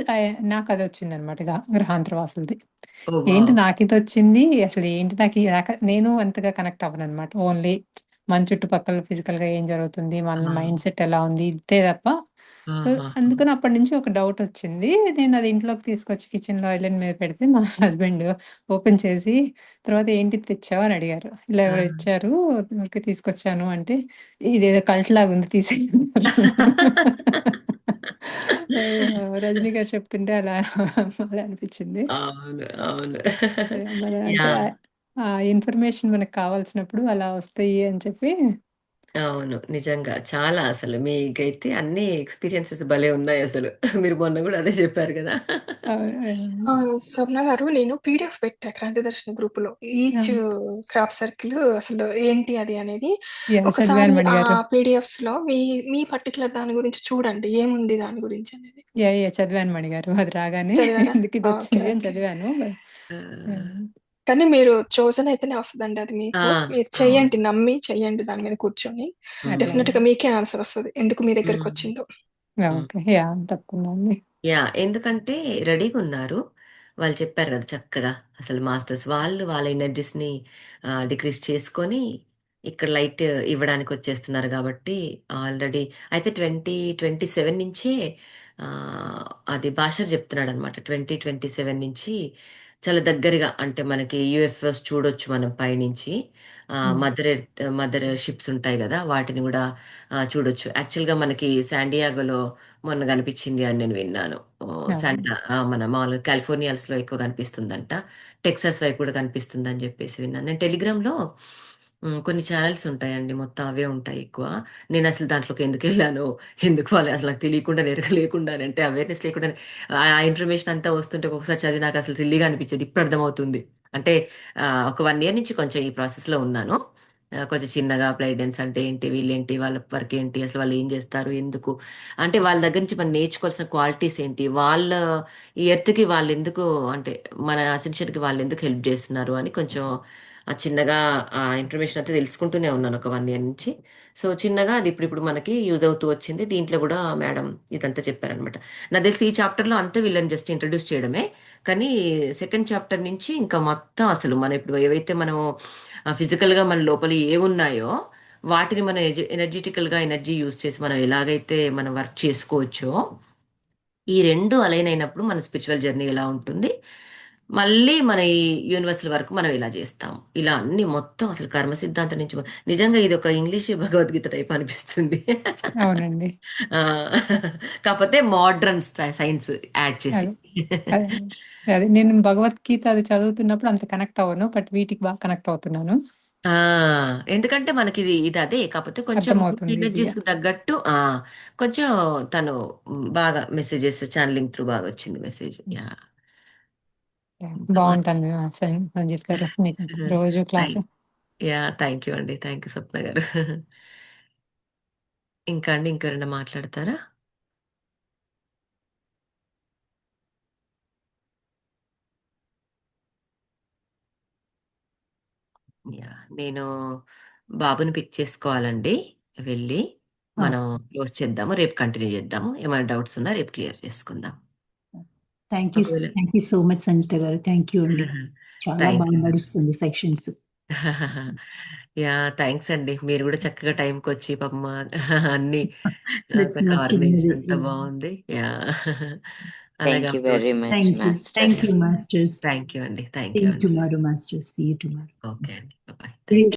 Speaker 7: నాకు అది వచ్చిందనమాట గ్రహాంతర వాసులది.
Speaker 1: ఓహ్!
Speaker 7: ఏంటి
Speaker 1: వావ్!
Speaker 7: నాకిదొచ్చింది? అసలు ఏంటి నేను అంతగా కనెక్ట్ అవ్వననమాట. ఓన్లీ మన చుట్టుపక్కల ఫిజికల్‌గా ఏం జరుగుతుంది?
Speaker 1: ఆ!
Speaker 7: మన మైండ్ సెట్ ఎలా ఉంది? ఇంతే తప్ప. సో,
Speaker 1: ఆహాహా!
Speaker 7: అందుకని అప్పటి నుంచి ఒక డౌటొచ్చింది. నేనది ఇంట్లోకి తీసుకొచ్చి కిచెన్‌లో ఐలాండ్ మీద పెడితే మా హస్బెండ్ ఓపెన్ చేసి తర్వాత "ఏంటి తెచ్చావు?" అని అడిగారు. ఇలా
Speaker 1: ఆ!
Speaker 7: ఎవరో ఇచ్చారు. ఊరికే తీసుకొచ్చాను అంటే, "ఇదేదో కల్ట్ లాగుంది తీసేయి" అన్నారు. రజనీ గారు చెప్తుంటే అలా అలా అనిపించింది.
Speaker 1: అవును, అవును.
Speaker 7: మరి అంటే
Speaker 1: యాహ్!
Speaker 7: ఆ ఇన్ఫర్మేషన్ మనకు కావాల్సినప్పుడు అలా వస్తాయి అని చెప్పి
Speaker 1: అవును. నిజంగా. చాలా అసలు మీకైతే అన్ని ఎక్స్‌పీరియన్సెస్ భలే ఉన్నాయసలు. మీరు మొన్న గూడా అదే చెప్పారు గదా!
Speaker 2: ఆ! స్వప్న గారు నేను పీడీఎఫ్ పెట్టా క్రాంతిదర్శిని గ్రూప్‌లో. ఈచ్ క్రాప్ సర్కిల్ అసలు ఏంటి అది అనేది. ఒకసారి
Speaker 7: చదివాను మణి గారు.
Speaker 2: పీడీఎఫ్స్‌లో మీ పర్టిక్యులర్ దాని గురించి చూడండి. ఏముంది దాని గురించి అనేది.
Speaker 7: చదివాను మణి గారు. అది రాగానే
Speaker 2: చదివారా?
Speaker 7: ఎందుకు ఇది
Speaker 2: ఓకే.
Speaker 7: వచ్చింది అని
Speaker 2: ఓకే.
Speaker 7: చదివాను.
Speaker 1: ఆ!
Speaker 2: కానీ మీరు చోసన్ అయితేనే వస్తదండి అది
Speaker 1: ఆ!
Speaker 2: మీకు. మీరు
Speaker 1: అవును.
Speaker 2: చెయ్యండి. నమ్మి చెయ్యండి దాని మీద కూర్చొని.
Speaker 1: హ్మ్.
Speaker 2: డెఫినిట్‌గా మీకే ఆన్సర్ వస్తది. ఎందుకు మీ
Speaker 1: హ్మ్.
Speaker 2: దగ్గరకొచ్చిందో.
Speaker 1: హ్మ్.
Speaker 7: ఓకే. తప్పకుండా అండి.
Speaker 1: ఎందుకంటే రెడీగున్నారు. వాళ్ళు చెప్పారు గదా! చక్కగా అసలు మాస్టర్స్ వాళ్ళు వాళ్ళ ఎనర్జీస్‌ని డిక్రీజ్ చేసుకొని ఇక్కడ లైట్ ఇవ్వడానికొచ్చేస్తున్నారు గాబట్టి ఆల్రెడీ అయితే 2027 నుంచే అది భాషర్ జెప్తున్నాడనమాట. 2027 నుంచి చాలా దగ్గరగా అంటే మనకి యూఎఫ్ఓస్ చూడొచ్చు మనం పైనుంచి. మదర్ షిప్స్ ఉంటాయి గదా! వాటిని గూడా చూడొచ్చు. యాక్చువల్‌గా మనకి శాండియాగోలో మొన్న కనిపించింది అని నేను విన్నాను. మన మామూలుగా కాలిఫోర్నియాస్‌లో ఎక్కువ కనిపిస్తుందంట. టెక్సాస్ వైపు కూడా కనిపిస్తుందని చెప్పేసి విన్నాను. నేను టెలిగ్రామ్‌లో కొన్ని ఛానెల్స్ ఉంటాయండి. మొత్తం అవే ఉంటాయి ఎక్కువ. నేనసలు దాంట్లోకి ఎందుకెళ్ళానో, ఎందుకు వాళ్ళు అసలు నాకు తెలియకుండానే, ఎరుక లేకుండానే అంటే అవేర్‌నెస్ లేకుండానే ఆ ఇన్ఫర్మేషన్ అంతా వస్తుంటే ఒక్కొక్కసారి చదివి నాకసలు సిల్లీగా అనిపించేది. ఇప్పుడు అర్థమవుతుంది. అంటే ఒక 1 ఇయర్ నుంచి కొంచెం ఈ ప్రాసెస్‌లో ఉన్నాను. కొంచెం చిన్నగా అప్లైడ్ డెన్స్ అంటే ఏంటి? వీళ్ళేంటి? వాళ్ళ వర్క్ ఏంటి? అసలు వాళ్ళు ఏం చేస్తారు? ఎందుకు? అంటే వాళ్ళ దగ్గర నుంచి మనం నేర్చుకోవాల్సిన క్వాలిటీస్ ఏంటి? ఈ ఎర్త్‌కి వాళ్ళెందుకు అంటే మన అసెన్షియల్‌కి వాళ్ళెందుకు హెల్ప్ జేస్తున్నారు అని కొంచెం చిన్నగా ఇన్ఫర్మేషన్ అంతా తెలుసుకుంటూనే ఉన్నాను ఒక 1 ఇయర్ నుంచి. సో, చిన్నగా అది ఇప్పుడిప్పుడు మనకి యూజ్ అవుతూ వచ్చింది. దీంట్లో గూడా మేడం ఇదంతా చెప్పారనమాట. నాకు తెలిసి ఈ చాప్టర్‌లో అంతా వీళ్ళని జస్ట్ ఇంట్రొడ్యూస్ చేయడమే. కానీ సెకండ్ చాప్టర్ నుంచి ఇంకా మొత్తం అసలు మనం ఇప్పుడు ఏవైతే మనము ఫిజికల్‌గా మన లోపల ఏవున్నాయో వాటిని మనం ఎనర్జెటికల్గా ఎనర్జీ యూజ్ చేసి మనం ఎలాగైతే మనం వర్క్ చేసుకోవచ్చో, ఈ 2 అలైన్ అయినప్పుడు మన స్పిరిచువల్ జర్నీ ఎలా ఉంటుంది, మళ్ళీ మన ఈ యూనివర్సల్ వరకు మనం ఇలా చేస్తాం. ఇలా అన్ని మొత్తం అసలు కర్మ సిద్ధాంతం నుంచి నిజంగా ఇది ఒక ఇంగ్లీష్ భగవద్గీత టైప్ అనిపిస్తుంది.
Speaker 7: అవునండి.
Speaker 1: ఆ, కాకపోతే మోడ్రన్ సైన్స్ యాడ్ చేసి.
Speaker 7: అదే అదే నేను భగవద్గీత అది చదువుతున్నప్పుడు అంత కనెక్ట్ అవ్వను, బట్ వీటికి బాగా కనెక్ట్ అవుతున్నాను.
Speaker 1: ఆ, ఎందుకంటే మనకి ఇది అదే, కాకపోతే కొంచెం
Speaker 7: అర్థమవుతుంది
Speaker 1: ఎనర్జీస్
Speaker 7: ఈజీగా.
Speaker 1: తగ్గట్టు కొంచెం తను బాగా మెసేజెస్ ఛానలింగ్ త్రూ బాగా వచ్చింది మెసేజ్. యా,
Speaker 7: బాగుంటుంది సంజిత్ గారు మీకు రోజు క్లాసు.
Speaker 1: యా, థ్యాంక్ యూ అండి, థ్యాంక్ యూ స్వప్న గారు. ఇంకా అండి, ఇంకెవరైనా మాట్లాడతారా? యా, నేను బాబుని పిక్ చేసుకోవాలండి, వెళ్ళి మనం క్లోజ్ చేద్దాము, రేపు కంటిన్యూ చేద్దాము. ఏమైనా డౌట్స్ ఉన్నా రేపు క్లియర్ చేసుకుందాం.
Speaker 8: Thank you so much Sanjitha గారు. థ్యాంక్ యూ అండి. చాలా
Speaker 1: థ్యాంక్
Speaker 8: బాగా
Speaker 1: యూ.
Speaker 8: నడుస్తుంది సెక్షన్స్.
Speaker 1: యా, థ్యాంక్స్ అండి, మీరు కూడా చక్కగా టైంకి వచ్చి పాపం అన్ని
Speaker 8: That's not
Speaker 1: ఆర్గనైజేషన్
Speaker 8: చిన్నది.
Speaker 1: అంతా బాగుంది. యా, అలాగే
Speaker 5: thank you very much
Speaker 8: Thank you.
Speaker 5: Masters.
Speaker 8: Thank you, masters.
Speaker 1: Thank you అండి, థ్యాంక్
Speaker 8: See
Speaker 1: యూ
Speaker 8: you
Speaker 1: అండి.
Speaker 8: tomorrow, masters. See you tomorrow.
Speaker 1: Okay అండి, బాయ్. Thank you.